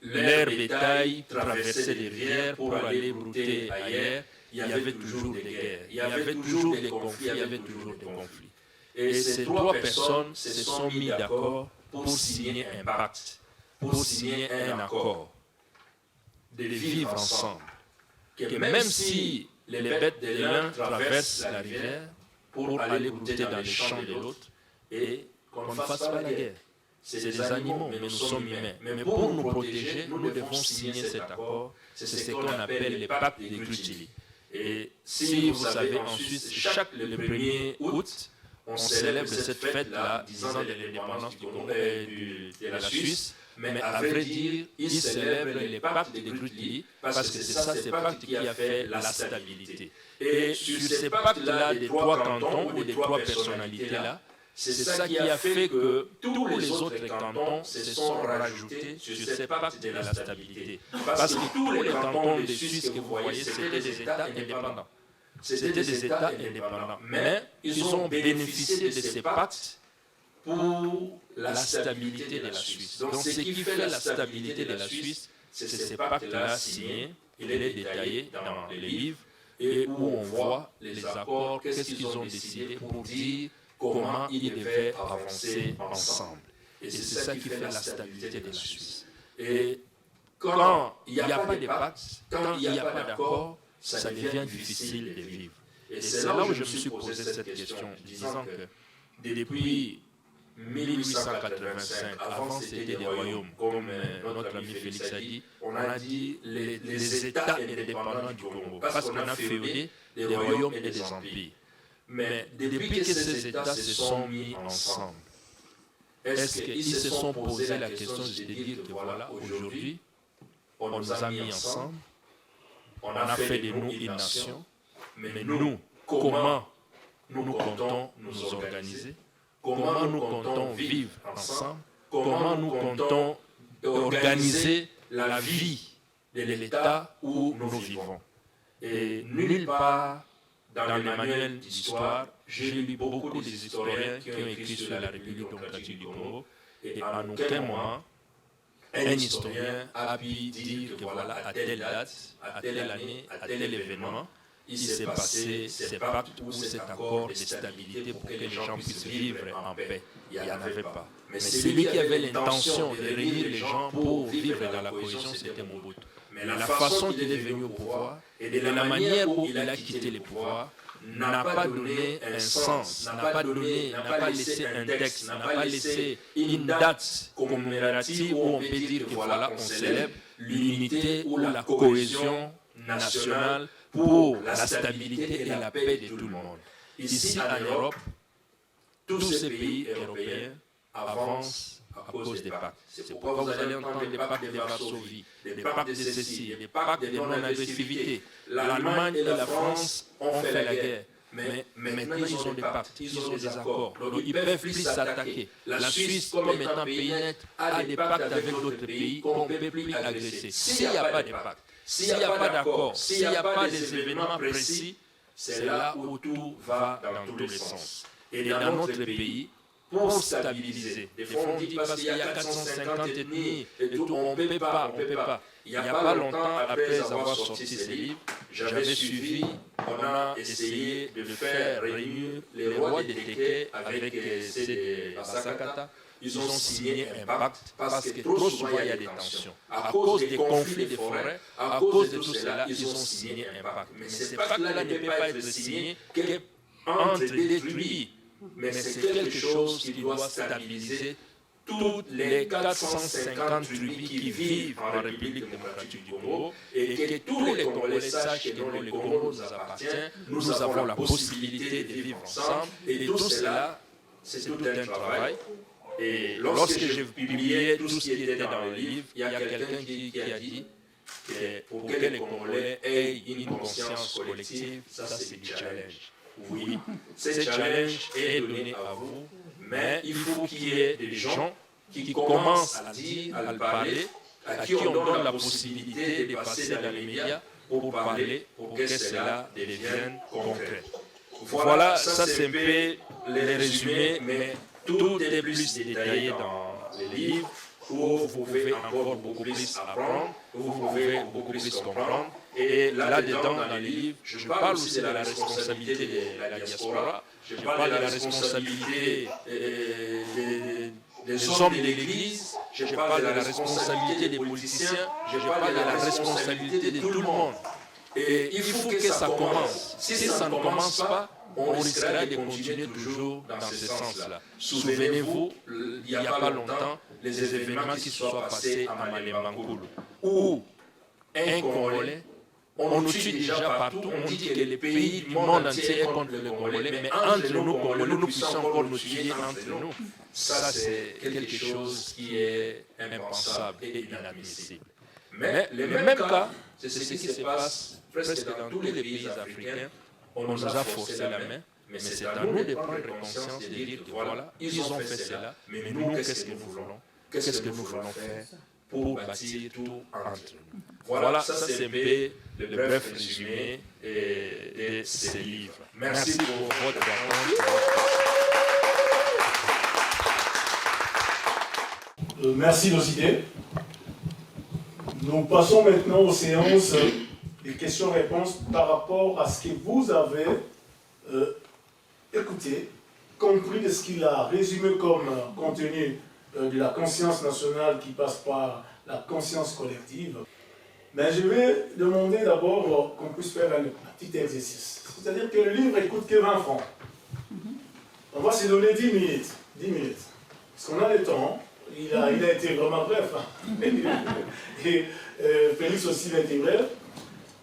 leur bétail traversait des rivières pour aller brouter ailleurs. Il y avait toujours des guerres, il y avait toujours des conflits, il y avait toujours des conflits. Et ces trois personnes se sont mis d'accord pour signer un pacte, pour signer un accord, de vivre ensemble. Que même si les bêtes de l'un traversent la rivière, pour aller brouter dans les champs de l'autre et qu'on ne fasse pas la guerre. C'est des animaux, mais nous sommes humains. Mais pour nous protéger, nous devons signer cet accord. C'est ce qu'on appelle le pacte de Grutili. Et si vous savez, en Suisse, le 1er août, on célèbre cette fête-là, 10 ans de l'indépendance de la Suisse. Mais à vrai dire, ils célèbrent le pacte de Grutili parce que c'est ça, ce pacte qui a fait la stabilité. Et sur ces pactes-là, des trois cantons ou des trois personnalités-là, C'est ça qui a fait que tous les autres cantons se sont rajoutés sur ces pactes de la stabilité. Parce que tous les cantons de Suisse que vous voyez, c'était des États indépendants. C'était des États indépendants. Mais ils ont bénéficié de ces pactes pour la stabilité de la Suisse. Donc ce qui fait la stabilité de la Suisse, c'est ces pactes-là signés. Il est détaillé dans les livres et où on voit les accords, qu'est-ce qu'ils ont décidé pour dire comment ils devaient avancer ensemble. Et c'est ça qui fait la stabilité de la Suisse. Et quand il n'y a pas de pacte, quand il n'y a pas d'accord, ça devient difficile de vivre. Et c'est là où je me suis posé cette question, disant que depuis 1885, avant c'était des royaumes, comme notre ami Félix a dit, on a dit les États indépendants du Congo, parce qu'on a féodé des royaumes et des empires. Mais depuis que ces États se sont mis ensemble, est-ce qu'ils se sont posé la question de dire que voilà, aujourd'hui, on nous a mis ensemble, on a fait de nous une nation, mais nous, comment nous comptons nous organiser, comment nous comptons vivre ensemble, comment nous comptons organiser la vie de l'État où nous vivons. Et nulle part dans les manuels d'histoire, j'ai lu beaucoup des historiens qui ont écrit sur la République démocratique du Congo, et en aucun moment, un historien a pu dire que voilà, à telle date, à telle année, à tel événement, il s'est passé ces pactes ou cet accord de stabilité pour que les gens puissent vivre en paix. Il n'y en avait pas. Mais celui qui avait l'intention de réunir les gens pour vivre dans la cohésion, c'était Mobutu. Mais la façon qu'il est venu au pouvoir et de la manière où il a quitté le pouvoir n'a pas donné un sens, n'a pas laissé un texte, n'a pas laissé une date commémorative où on peut dire que voilà, on célèbre l'unité ou la cohésion nationale pour la stabilité et la paix de tout le monde. Ici en Europe, tous ces pays européens avancent à cause des pactes. C'est pourquoi vous allez entendre des pactes de Varsovie, des pactes de ceci, des pactes de non-agressivité. L'Allemagne et la France ont fait la guerre. Mais maintenant, ils ont des pactes, ils ont des accords. Donc, ils ne peuvent plus s'attaquer. La Suisse, comme étant pays net, a des pactes avec d'autres pays qu'on ne peut plus agresser. S'il n'y a pas de pacte, s'il n'y a pas d'accord, s'il n'y a pas des événements précis, c'est là où tout va dans tous les sens. Et dans notre pays, pour stabiliser, des fois on dit parce qu'il y a 450 ethnies et tout, on ne peut pas, Il n'y a pas longtemps, après avoir sorti ces livres, j'avais suivi, on a essayé de faire réunir les rois des Téké avec ceux de Basakata. Ils ont signé un pacte parce que trop souvent il y a des tensions. À cause des conflits des forêts, à cause de tout cela, ils ont signé un pacte. Mais ce pacte-là ne peut pas être signé qu'entre détruits. Mais c'est quelque chose qui doit stabiliser toutes les 450 tribus qui vivent en République démocratique du Congo et que tous les Congolais sachent que le Congo nous appartient, nous avons la possibilité de vivre ensemble et tout cela, c'est tout un travail. Et lorsque j'ai publié tout ce qui était dans le livre, il y a quelqu'un qui a dit que pour que les Congolais aient une conscience collective, ça c'est du challenge. Oui, ce challenge est donné à vous, mais il faut qu'il y ait des gens qui commencent à dire, à le parler, à qui on donne la possibilité de passer dans les médias pour parler, pour que cela devienne concret. Voilà, ça c'est un peu les résumés, mais tout est plus détaillé dans les livres, où vous pouvez encore beaucoup plus apprendre, où vous pouvez beaucoup plus comprendre. Et là-dedans, dans les livres, je parle aussi de la responsabilité de la diaspora, je parle de la responsabilité des hommes de l'Église, je parle de la responsabilité des politiciens, je parle de la responsabilité de tout le monde. Et il faut que ça commence. Si ça ne commence pas, on risquera de continuer toujours dans ce sens-là. Souvenez-vous, il n'y a pas longtemps, les événements qui se sont passés à Malembankulu, où un Congolais, on nous tue déjà partout, on dit que les pays du monde entier est contre les Congolais, mais entre nous, Congolais, nous puissions encore nous tuer entre nous. Ça, c'est quelque chose qui est impensable et inadmissible. Mais le même cas, c'est ce qui se passe presque dans tous les pays africains. On nous a forcé la main, Mais c'est à nous de prendre conscience et de dire que voilà, ils ont fait cela, mais nous, qu'est-ce que nous voulons? Qu'est-ce que nous voulons faire pour bâtir tout entre nous? Voilà, ça c'est un peu le bref résumé de ces livres. Merci pour votre attente. Merci nos idées. Nous passons maintenant aux séances des questions-réponses par rapport à ce que vous avez écouté, compris de ce qu'il a résumé comme contenu de la conscience nationale qui passe par la conscience collective. Mais je vais demander d'abord qu'on puisse faire un petit exercice. C'est-à-dire que le livre ne coûte que 20 francs. On va se donner 10 minutes. 10 minutes. Parce qu'on a le temps. Il a été vraiment bref. Hein. Et Félix aussi a été bref.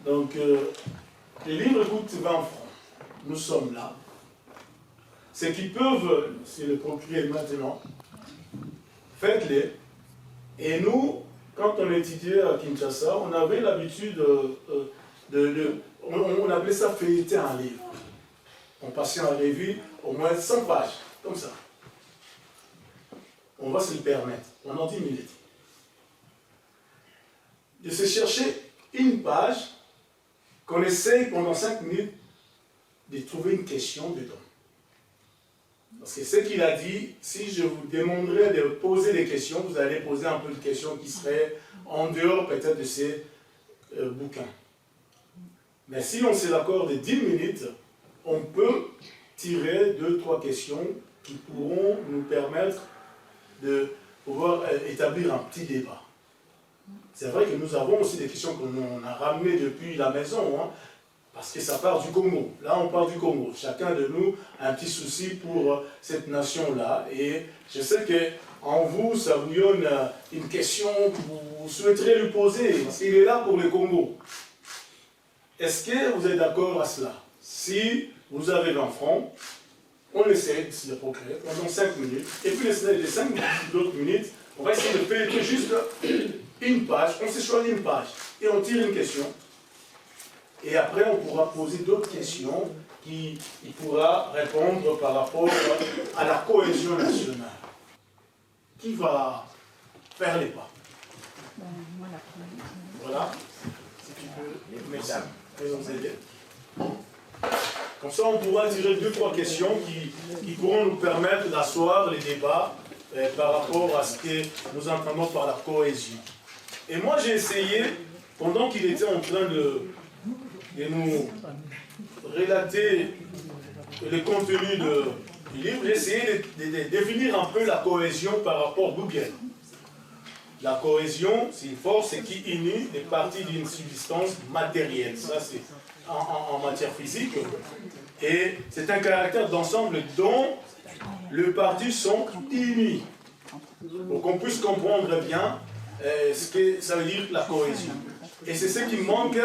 Donc, le livre coûte 20 francs. Nous sommes là. Ceux qui peuvent se le procurer maintenant, faites-les. Et nous, quand on étudiait à Kinshasa, on avait l'habitude on appelait ça feuilleter un livre. On passait en revue au moins 100 pages, comme ça. On va se le permettre, pendant 10 minutes. De se chercher une page qu'on essaye pendant 5 minutes de trouver une question dedans. Parce que ce qu'il a dit, si je vous demanderais de poser des questions, vous allez poser un peu de questions qui seraient en dehors peut-être de ces bouquins. Mais si on se l'accorde de 10 minutes, on peut tirer 2-3 questions qui pourront nous permettre de pouvoir établir un petit débat. C'est vrai que nous avons aussi des questions qu'on a ramenées depuis la maison, hein, parce que ça part du Congo. Là, on part du Congo. Chacun de nous a un petit souci pour cette nation-là. Et je sais qu'en vous, ça vous donne une question que vous souhaiterez lui poser, parce qu'il est là pour le Congo. Est-ce que vous êtes d'accord à cela? Si vous avez 20 francs, on essaie de se le procurer pendant 5 minutes. Et puis les 5 autres minutes, on va essayer de feuilleter juste une page. On s'est choisi une page et on tire une question. Et après, on pourra poser d'autres questions qui pourra répondre par rapport à la cohésion nationale. Qui va faire les pas? Voilà. Si tu peux, merci. Nous aider. Comme ça, on pourra tirer 2-3 questions qui pourront nous permettre d'asseoir les débats par rapport à ce que nous entendons par la cohésion. Et moi, j'ai essayé, pendant qu'il était en train de nous relater le contenu du livre, j'ai essayé de définir un peu la cohésion par rapport au Google. La cohésion, c'est une force qui unit les parties d'une substance matérielle. Ça, c'est en matière physique. Et c'est un caractère d'ensemble dont les parties sont unies. Pour qu'on puisse comprendre bien ce que ça veut dire la cohésion. Et c'est ce qui manque,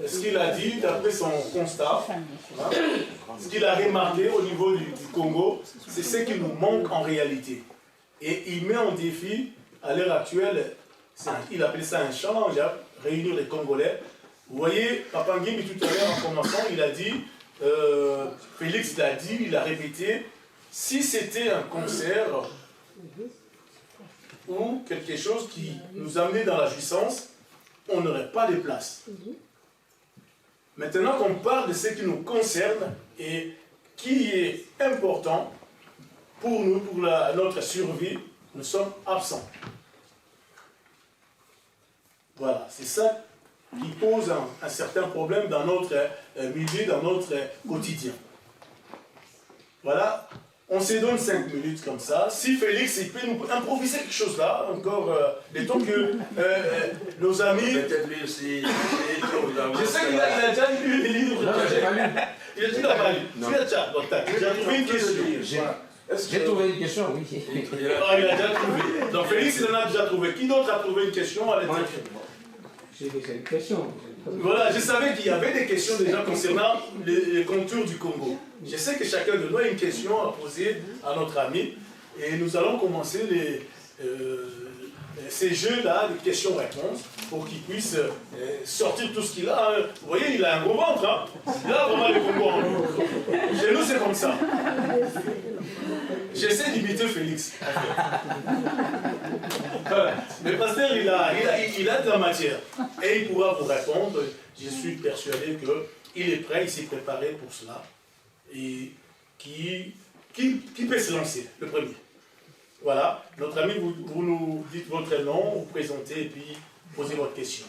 ce qu'il a dit d'après son constat, hein, ce qu'il a remarqué au niveau du Congo, c'est ce qui nous manque en réalité. Et il met en défi, à l'heure actuelle, il appelait ça un challenge, hein, réunir les Congolais. Vous voyez, Papa Ngimbi tout à l'heure en commençant, il a dit, Félix l'a dit, il a répété, si c'était un concert ou quelque chose qui nous amenait dans la jouissance, on n'aurait pas de place. Maintenant qu'on parle de ce qui nous concerne et qui est important pour nous, pour notre survie, nous sommes absents. Voilà, c'est ça qui pose un certain problème dans notre milieu, dans notre quotidien. Voilà, on se donne 5 minutes comme ça. Si Félix il peut nous improviser quelque chose là, encore, le temps que nos amis... Peut-être lui aussi. Je sais qu'il a déjà lu les livres. Non, j'ai pas lu. Il a déjà pas lu. J'ai trouvé une question. J'ai trouvé une question, oui. Ah, il a déjà trouvé. Donc Félix, il en a déjà trouvé. Qui d'autre a trouvé une question à l'intérieur? J'ai déjà une question. Voilà, je savais qu'il y avait des questions déjà concernant les contours du Congo. Je sais que chacun de nous a une question à poser à notre ami. Et nous allons commencer ces jeux-là, de questions-réponses, pour qu'il puisse sortir tout ce qu'il a. Vous voyez, il a un gros ventre, hein. Il a vraiment le Congo en lui. Chez nous, c'est comme ça. J'essaie d'imiter Félix. Le pasteur, il a de la matière. Et il pourra vous répondre. Je suis persuadé qu'il est prêt, il s'est préparé pour cela. Et qui peut se lancer, le premier? Voilà, notre ami, vous nous dites votre nom, vous présentez et puis posez votre question.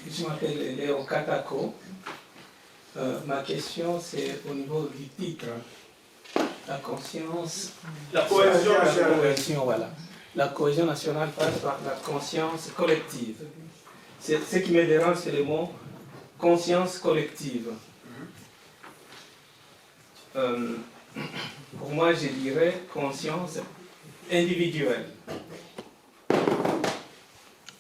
Je m'appelle Léo Katako. Ma question, c'est au niveau du titre. La conscience... La cohésion nationale. La cohésion, voilà. La cohésion nationale passe par la conscience collective. Ce qui me dérange, c'est le mot conscience collective. Pour moi, je dirais conscience individuelle.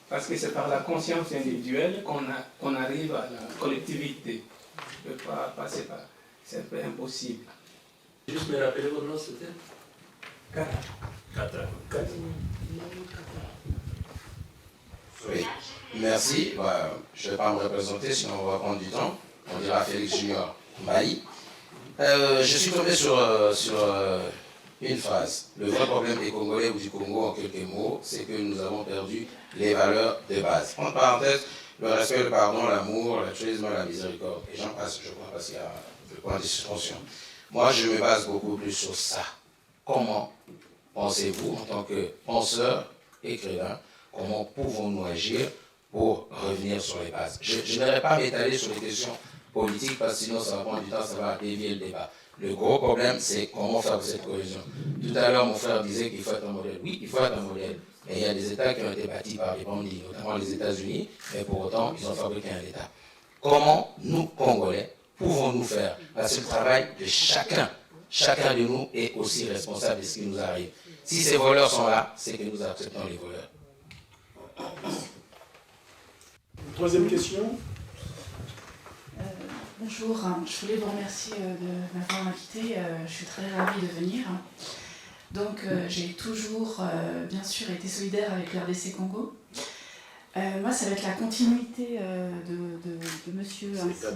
Parce que c'est par la conscience individuelle qu'on arrive à la collectivité. Je ne peux pas passer par... C'est un peu impossible. Juste me rappeler votre nom, s'il vous plaît. Kata. Oui, merci. Je ne vais pas me représenter, sinon on va prendre du temps. On dira Félix Junior Maï. Je suis tombé sur une phrase. Le vrai problème des Congolais ou du Congo, en quelques mots, c'est que nous avons perdu les valeurs de base. Entre parenthèses, le respect, le pardon, l'amour, l'altruisme, la miséricorde. Et j'en passe, je crois, parce qu'il y a le point de suspension. Moi, je me base beaucoup plus sur ça. Comment pensez-vous, en tant que penseur, écrivain, comment pouvons-nous agir pour revenir sur les bases? Je n'aimerais pas m'étaler sur les questions politiques, parce que sinon ça va prendre du temps, ça va dévier le débat. Le gros problème, c'est comment faire cette cohésion. Tout à l'heure, mon frère disait qu'il faut être un modèle. Oui, il faut être un modèle. Mais il y a des États qui ont été bâtis par des bandits, notamment les États-Unis, mais pour autant, ils ont fabriqué un État. Comment nous, Congolais, pouvons-nous faire? Parce que le travail de chacun de nous est aussi responsable de ce qui nous arrive. Si ces voleurs sont là, c'est que nous acceptons les voleurs. Troisième question. Bonjour, je voulais vous remercier de m'avoir invité, je suis très ravie de venir. Donc j'ai toujours bien sûr été solidaire avec le RDC Congo. Moi ça va être la continuité de monsieur... C'est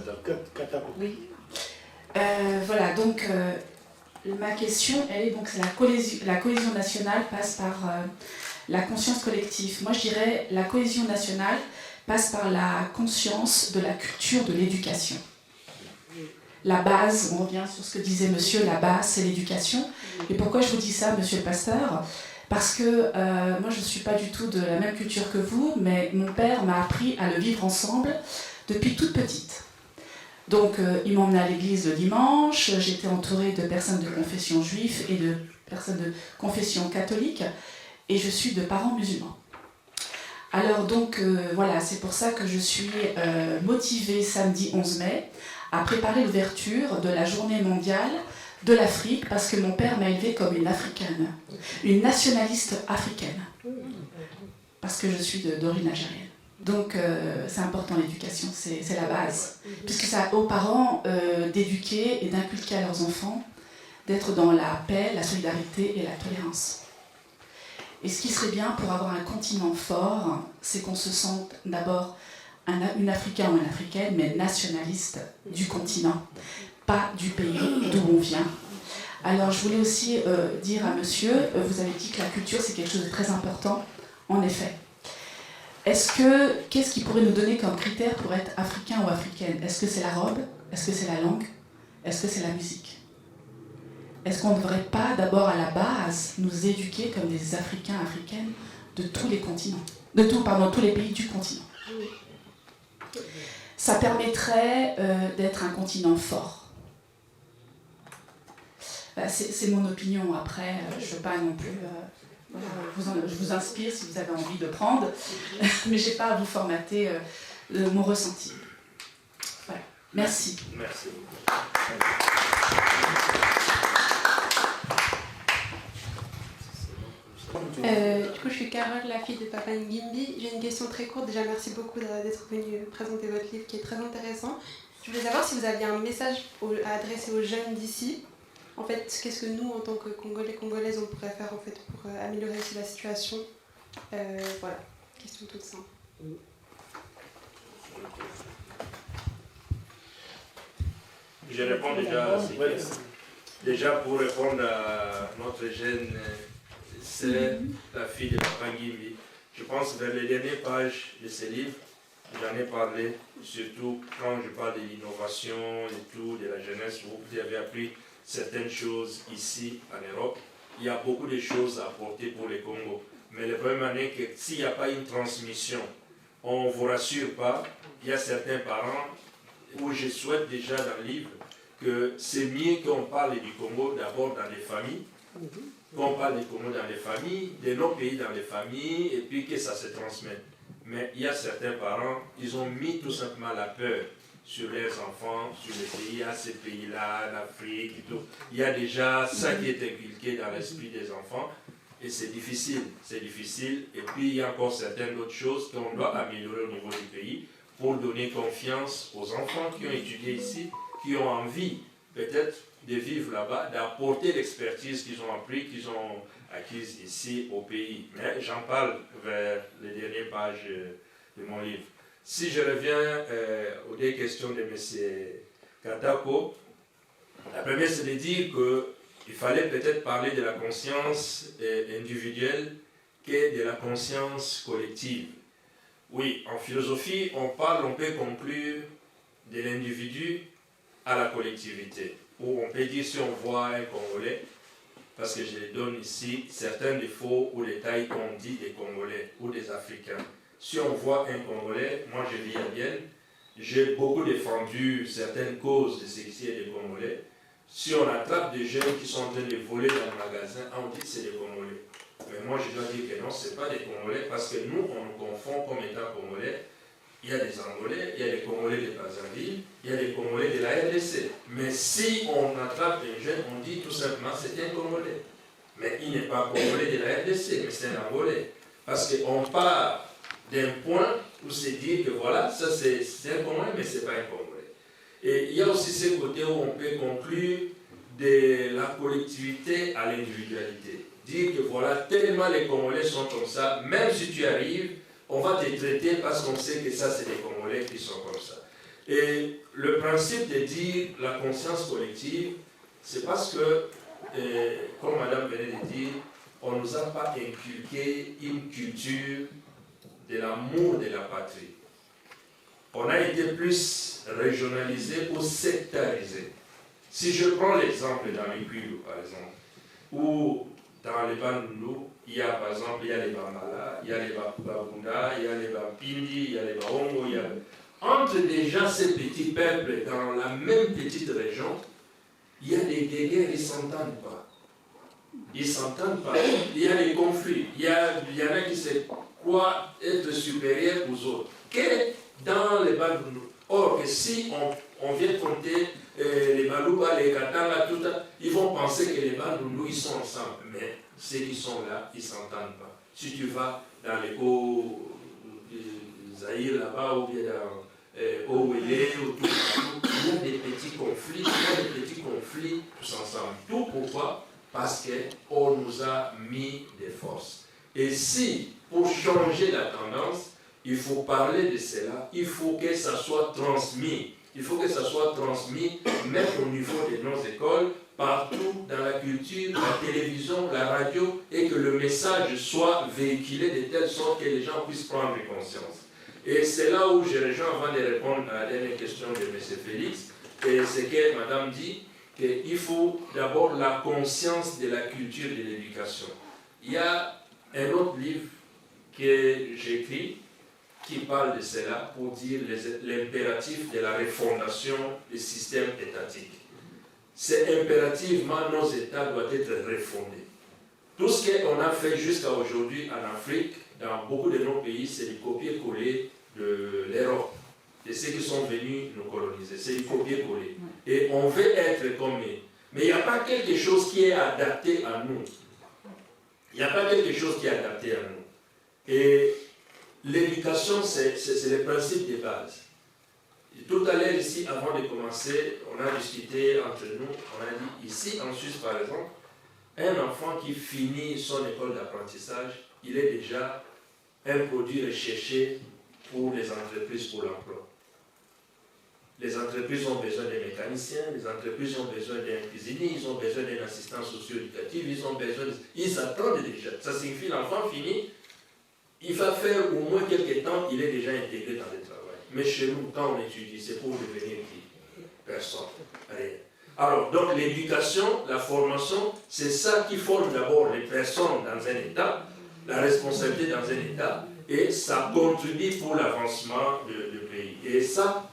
oui. Voilà, donc ma question, elle est donc la cohésion nationale passe par la conscience collective. Moi je dirais la cohésion nationale passe par la conscience de la culture de l'éducation. La base, on revient sur ce que disait monsieur, la base c'est l'éducation. Et pourquoi je vous dis ça, monsieur le pasteur? Parce que moi je ne suis pas du tout de la même culture que vous, mais mon père m'a appris à le vivre ensemble depuis toute petite. Donc il m'emmenait à l'église le dimanche, j'étais entourée de personnes de confession juive et de personnes de confession catholique, et je suis de parents musulmans. Alors donc voilà, c'est pour ça que je suis motivée samedi 11 mai à préparer l'ouverture de la journée mondiale de l'Afrique, parce que mon père m'a élevée comme une africaine, une nationaliste africaine, parce que je suis d'origine algérienne. Donc c'est important l'éducation, c'est la base, puisque ça aux parents d'éduquer et d'inculquer à leurs enfants, d'être dans la paix, la solidarité et la tolérance. Et ce qui serait bien pour avoir un continent fort, c'est qu'on se sente d'abord une Africain ou une Africaine, mais nationaliste du continent, pas du pays d'où on vient. Alors je voulais aussi dire à monsieur, vous avez dit que la culture c'est quelque chose de très important, en effet. Qu'est-ce qui pourrait nous donner comme critère pour être africain ou africaine? Est-ce que c'est la robe? Est-ce que c'est la langue? Est-ce que c'est la musique? Est-ce qu'on ne devrait pas d'abord à la base nous éduquer comme des Africains, Africaines de tous les continents, tous les pays du continent? Ça permettrait d'être un continent fort. C'est mon opinion, après, je ne veux pas non plus... je vous inspire si vous avez envie de prendre, mais je n'ai pas à vous formater mon ressenti. Voilà. Merci. Merci. Du coup, je suis Carole, la fille de Papa Ngimbi. J'ai une question très courte. Déjà, merci beaucoup d'être venue présenter votre livre qui est très intéressant. Je voulais savoir si vous aviez un message à adresser aux jeunes d'ici. En fait, qu'est-ce que nous, en tant que Congolais, Congolaises, on pourrait faire en fait, pour améliorer aussi la situation Voilà, question toute simple. Je réponds déjà à ces questions. Déjà, pour répondre à notre jeune, c'est la fille de Papa Ngimbi. Je pense vers les dernières pages de ce livre, j'en ai parlé, surtout quand je parle de l'innovation et tout, de la jeunesse, vous avez appris certaines choses ici en Europe. Il y a beaucoup de choses à apporter pour le Congo. Mais le problème est que s'il n'y a pas une transmission, on ne vous rassure pas, il y a certains parents où je souhaite déjà dans le livre que c'est mieux qu'on parle du Congo d'abord dans les familles, qu'on parle du Congo dans les familles, de nos pays dans les familles, et puis que ça se transmette. Mais il y a certains parents, ils ont mis tout simplement la peur sur leurs enfants, sur les pays, à ces pays-là, l'Afrique et tout. Il y a déjà ça qui est inculqué dans l'esprit des enfants, et c'est difficile, et puis il y a encore certaines autres choses qu'on doit améliorer au niveau du pays pour donner confiance aux enfants qui ont étudié ici, qui ont envie peut-être de vivre là-bas, d'apporter l'expertise qu'ils ont appris, qu'ils ont acquise ici au pays. Mais j'en parle vers les dernières pages de mon livre. Si je reviens aux deux questions de M. Katako, la première c'est de dire qu'il fallait peut-être parler de la conscience individuelle que de la conscience collective. Oui, en philosophie, on peut conclure de l'individu à la collectivité. Ou on peut dire, si on voit un Congolais, parce que je donne ici certains défauts ou détails qu'on dit des Congolais ou des Africains. Si on voit un Congolais, moi je vis à Vienne, j'ai beaucoup défendu certaines causes de ce qui est des Congolais. Si on attrape des jeunes qui sont en train de voler dans le magasin, on dit que c'est des Congolais. Mais moi je dois dire que non, ce n'est pas des Congolais, parce que nous, on nous confond comme étant Congolais. Il y a des Angolais, il y a des Congolais de Brazzaville, il y a des Congolais de la RDC. Mais si on attrape un jeune, on dit tout simplement c'est un Congolais. Mais il n'est pas Congolais de la RDC, mais c'est un Angolais. Parce qu'on part d'un point où c'est dire que voilà, ça c'est un Congolais, mais ce n'est pas un Congolais. Et il y a aussi ce côté où on peut conclure de la collectivité à l'individualité. Dire que voilà, tellement les Congolais sont comme ça, même si tu arrives, on va te traiter parce qu'on sait que ça, c'est des Congolais qui sont comme ça. Et le principe de dire la conscience collective, c'est parce que, comme Madame venait de dire, on ne nous a pas inculqué une culture de l'amour de la patrie. On a été plus régionalisé ou sectarisé. Si je prends l'exemple dans les Kwilu, par exemple, ou dans les Bandundu, il y a par exemple il y a les Bambala, il y a les Babunda, il y a les Bampindi, il y a les Baongo, il y a... Entre déjà ces petits peuples dans la même petite région, il y a des guerres, ils ne s'entendent pas. Ils ne s'entendent pas. Il y a des conflits. Il y en a qui se croient être supérieurs aux autres. Que dans les Bandundu. Or, que si on vient compter les Balouba, les Katanga, tout ça, ils vont penser que les Bandundu, ils sont ensemble. Mais ceux qui sont là, ils ne s'entendent pas. Si tu vas dans les Zaïre là-bas, ou bien dans Owele, ou tout, il y a des petits conflits, tous ensemble. Tout pourquoi? Parce qu'on nous a mis des forces. Et si, pour changer la tendance, il faut parler de cela, il faut que ça soit transmis. Il faut que ça soit transmis, même au niveau de nos écoles, partout dans la culture, la télévision, la radio, et que le message soit véhiculé de telle sorte que les gens puissent prendre conscience. Et c'est là où je rejoins, avant de répondre à la dernière question de M. Félix, et c'est que Madame dit qu'il faut d'abord la conscience de la culture de l'éducation. Il y a un autre livre que j'écris qui parle de cela pour dire l'impératif de la refondation du système étatique. C'est impérativement nos États doivent être refondés. Tout ce qu'on a fait jusqu'à aujourd'hui en Afrique, dans beaucoup de nos pays, c'est du copier-coller de l'Europe, de ceux qui sont venus nous coloniser. C'est du copier-coller. Et on veut être comme eux. Mais il n'y a pas quelque chose qui est adapté à nous. Il n'y a pas quelque chose qui est adapté à nous. Et l'éducation, c'est le principe de base. Et tout à l'heure, ici, avant de commencer, on a discuté entre nous, on a dit, ici en Suisse par exemple, Un enfant qui finit son école d'apprentissage, il est déjà un produit recherché pour les entreprises pour l'emploi. Les entreprises ont besoin des mécaniciens, les entreprises ont besoin d'un cuisinier, ils ont besoin d'un assistant socio-éducatif, ils attendent déjà. Ça signifie l'enfant finit, il va faire au moins quelques temps, il est déjà intégré dans le travail. Mais chez nous, quand on étudie, c'est pour devenir qui? Personne, rien. Alors, donc l'éducation, la formation, c'est ça qui forme d'abord les personnes dans un État, la responsabilité dans un État, et ça contribue pour l'avancement du pays. Et ça,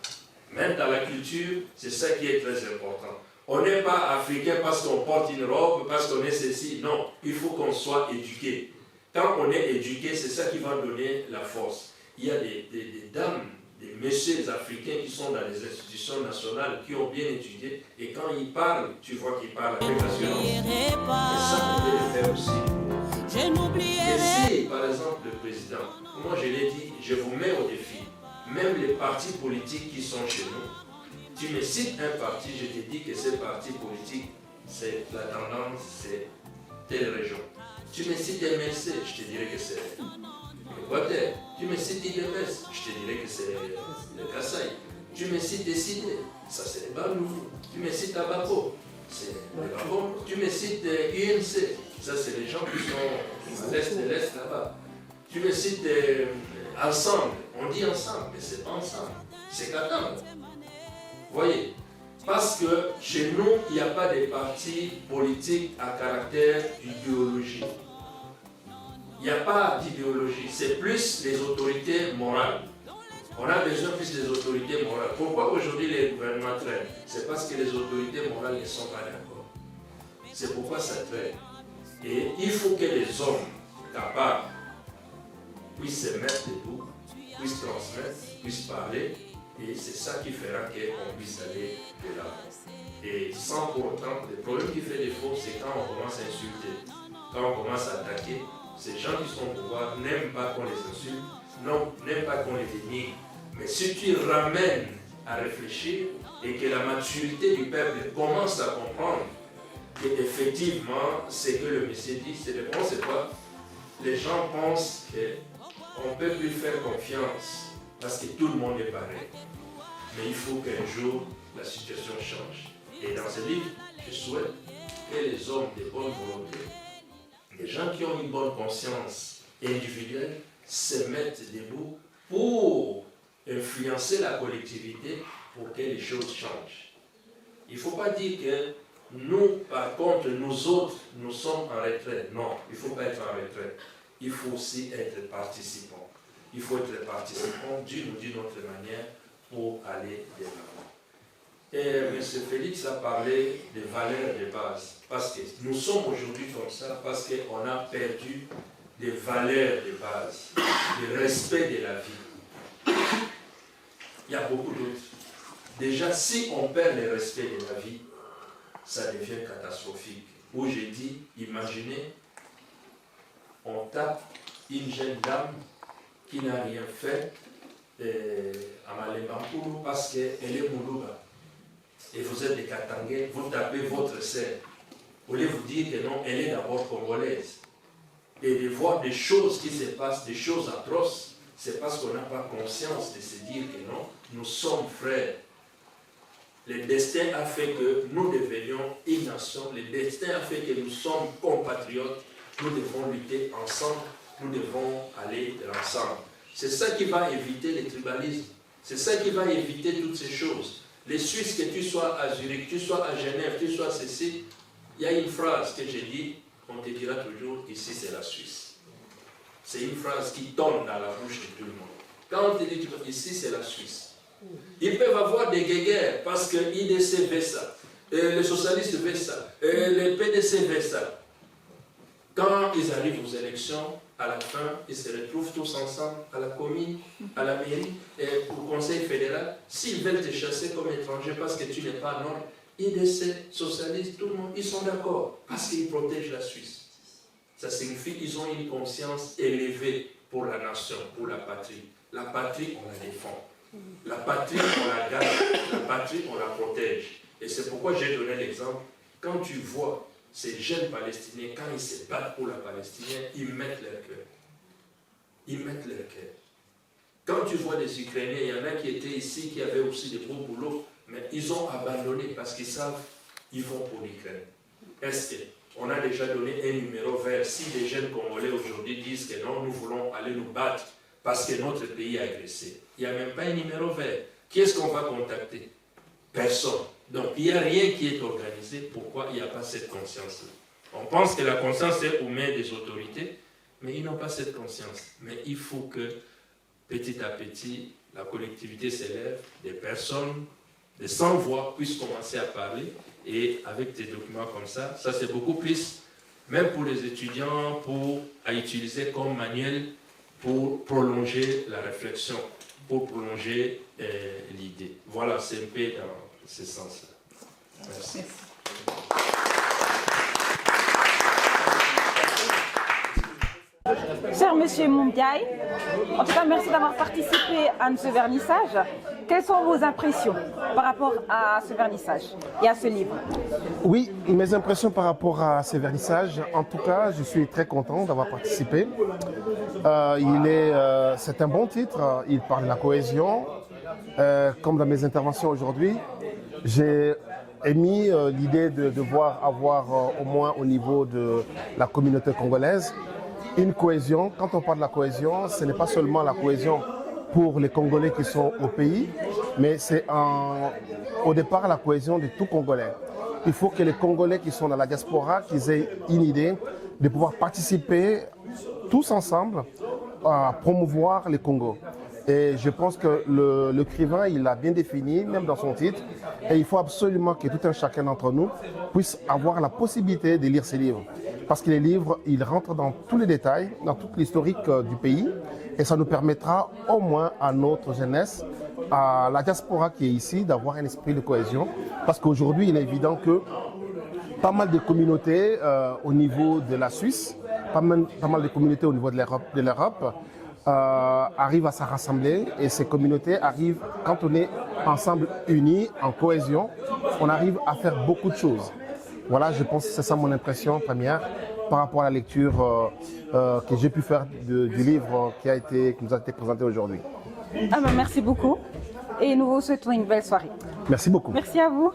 même dans la culture, c'est ça qui est très important. On n'est pas africain parce qu'on porte une robe, parce qu'on est ceci. Non, il faut qu'on soit éduqué. Quand on est éduqué, c'est ça qui va donner la force. Il y a des dames, des messieurs africains qui sont dans les institutions nationales, qui ont bien étudié, et quand ils parlent, tu vois qu'ils parlent avec assurance. Et ça, on peut le faire aussi. Je n'oublierai pas. Et si, par exemple, le président, moi je l'ai dit, je vous mets au défi. Même les partis politiques qui sont chez nous, tu me cites un parti, je te dis que ce parti politique, c'est la tendance, c'est telle région. Tu me cites MLC, je te dirais que c'est le Guadeloupe. Tu me cites IDMS, je te dirais que c'est le Kassai. Tu me cites Décidé, ça c'est les Balou. Tu me cites Abaco, c'est les Babon. Tu me cites UNC, ça c'est les gens qui sont à l'est de l'Est là-bas. Tu me cites Ensemble, on dit ensemble, mais c'est pas ensemble, c'est Katanga. Voyez, parce que chez nous, il n'y a pas de partis politiques à caractère d'idéologie. Il n'y a pas d'idéologie, c'est plus les autorités morales. On a besoin plus des autorités morales. Pourquoi aujourd'hui les gouvernements traînent? C'est parce que les autorités morales ne sont pas d'accord. C'est pourquoi ça traîne. Et il faut que les hommes capables puissent se mettre debout, puissent transmettre, puissent parler, et c'est ça qui fera qu'on puisse aller de l'avant. Et sans pour autant, le problème qui fait défaut, c'est quand on commence à insulter, quand on commence à attaquer. Ces gens qui sont au pouvoir n'aiment pas qu'on les insulte, n'aiment pas qu'on les dénigre. Mais si tu ramènes à réfléchir et que la maturité du peuple commence à comprendre qu'effectivement, ce que le monsieur dit, c'est le bon, c'est quoi? Les gens pensent qu'on ne peut plus faire confiance parce que tout le monde est pareil. Mais il faut qu'un jour, la situation change. Et dans ce livre, je souhaite que les hommes de bonne volonté, les gens qui ont une bonne conscience individuelle, se mettent debout pour influencer la collectivité pour que les choses changent. Il ne faut pas dire que nous, par contre, nous autres, nous sommes en retrait. Non, il ne faut pas être en retrait. Il faut aussi être participant. Il faut être participant d'une ou d'une autre manière pour aller de l'avant. Et M. Félix a parlé des valeurs de base. Parce que nous sommes aujourd'hui comme ça, parce qu'on a perdu des valeurs de base, le respect de la vie. Il y a beaucoup d'autres. Déjà, si on perd le respect de la vie, ça devient catastrophique. Où j'ai dit, imaginez, on tape une jeune dame qui n'a rien fait à Malembampulu parce qu'elle est Moulouba. Et vous êtes des Katangais, vous tapez votre sœur. Vous voulez vous dire que non, elle est d'abord congolaise. Et de voir des choses qui se passent, des choses atroces, c'est parce qu'on n'a pas conscience de se dire que non, nous sommes frères. Le destin a fait que nous devenions une nation, le destin a fait que nous sommes compatriotes, nous devons lutter ensemble, nous devons aller de l'ensemble. C'est ça qui va éviter le tribalisme, c'est ça qui va éviter toutes ces choses. Les Suisses, que tu sois à Zurich, tu sois à Genève, tu sois ceci, il y a une phrase que j'ai dit, on te dira toujours, ici c'est la Suisse. C'est une phrase qui tombe dans la bouche de tout le monde. Quand on te dit, ici c'est la Suisse. Ils peuvent avoir des guéguerres parce que l'IDC veut ça, les socialistes veulent ça, les PDC veulent ça. Quand ils arrivent aux élections, à la fin, ils se retrouvent tous ensemble à la commune, à la mairie, et au conseil fédéral. S'ils veulent te chasser comme étranger parce que tu n'es pas nord, IDC, socialistes, tout le monde, ils sont d'accord parce qu'ils protègent la Suisse. Ça signifie qu'ils ont une conscience élevée pour la nation, pour la patrie. La patrie, on la défend. La patrie, on la garde. La patrie, on la protège. Et c'est pourquoi j'ai donné l'exemple. Quand tu vois ces jeunes Palestiniens, quand ils se battent pour la Palestine, ils mettent leur cœur. Ils mettent leur cœur. Quand tu vois des Ukrainiens, il y en a qui étaient ici, qui avaient aussi des gros boulots, mais ils ont abandonné parce qu'ils savent qu'ils vont pour l'Ukraine. Est-ce qu'on a déjà donné un numéro vert? Si les jeunes Congolais aujourd'hui disent que non, nous voulons aller nous battre parce que notre pays est agressé, il n'y a même pas un numéro vert. Qui est-ce qu'on va contacter? Personne. Donc il n'y a rien qui est organisé. Pourquoi il n'y a pas cette conscience-là? On pense que la conscience est aux mains des autorités, mais ils n'ont pas cette conscience. Mais il faut que petit à petit, la collectivité s'élève, des personnes, des sans-voix puissent commencer à parler, et avec des documents comme ça c'est beaucoup plus, même pour les étudiants, à utiliser comme manuel pour prolonger la réflexion, pour prolonger l'idée. Voilà, c'est un peu dans ce sens-là. Merci. Cher Monsieur Moundiaï, en tout cas, merci d'avoir participé à ce vernissage. Quelles sont vos impressions par rapport à ce vernissage et à ce livre? Oui, mes impressions par rapport à ce vernissage, en tout cas, je suis très content d'avoir participé. C'est un bon titre, il parle de la cohésion. Comme dans mes interventions aujourd'hui, j'ai émis l'idée de devoir avoir au moins au niveau de la communauté congolaise une cohésion. Quand on parle de la cohésion, ce n'est pas seulement la cohésion pour les Congolais qui sont au pays, mais c'est au départ la cohésion de tout Congolais. Il faut que les Congolais qui sont dans la diaspora, qu'ils aient une idée de pouvoir participer tous ensemble à promouvoir le Congo. Et je pense que l'écrivain, il l'a bien défini, même dans son titre. Et il faut absolument que tout un chacun d'entre nous puisse avoir la possibilité de lire ces livres. Parce que les livres, ils rentrent dans tous les détails, dans toute l'historique du pays. Et ça nous permettra au moins à notre jeunesse, à la diaspora qui est ici, d'avoir un esprit de cohésion. Parce qu'aujourd'hui, il est évident que pas mal de communautés au niveau de la Suisse, pas mal de communautés au niveau de l'Europe, arrivent à se rassembler, et ces communautés arrivent, quand on est ensemble unis, en cohésion, on arrive à faire beaucoup de choses. Voilà, je pense que c'est ça mon impression première par rapport à la lecture que j'ai pu faire du livre qui nous a été présenté aujourd'hui. Merci beaucoup et nous vous souhaitons une belle soirée. Merci beaucoup. Merci à vous.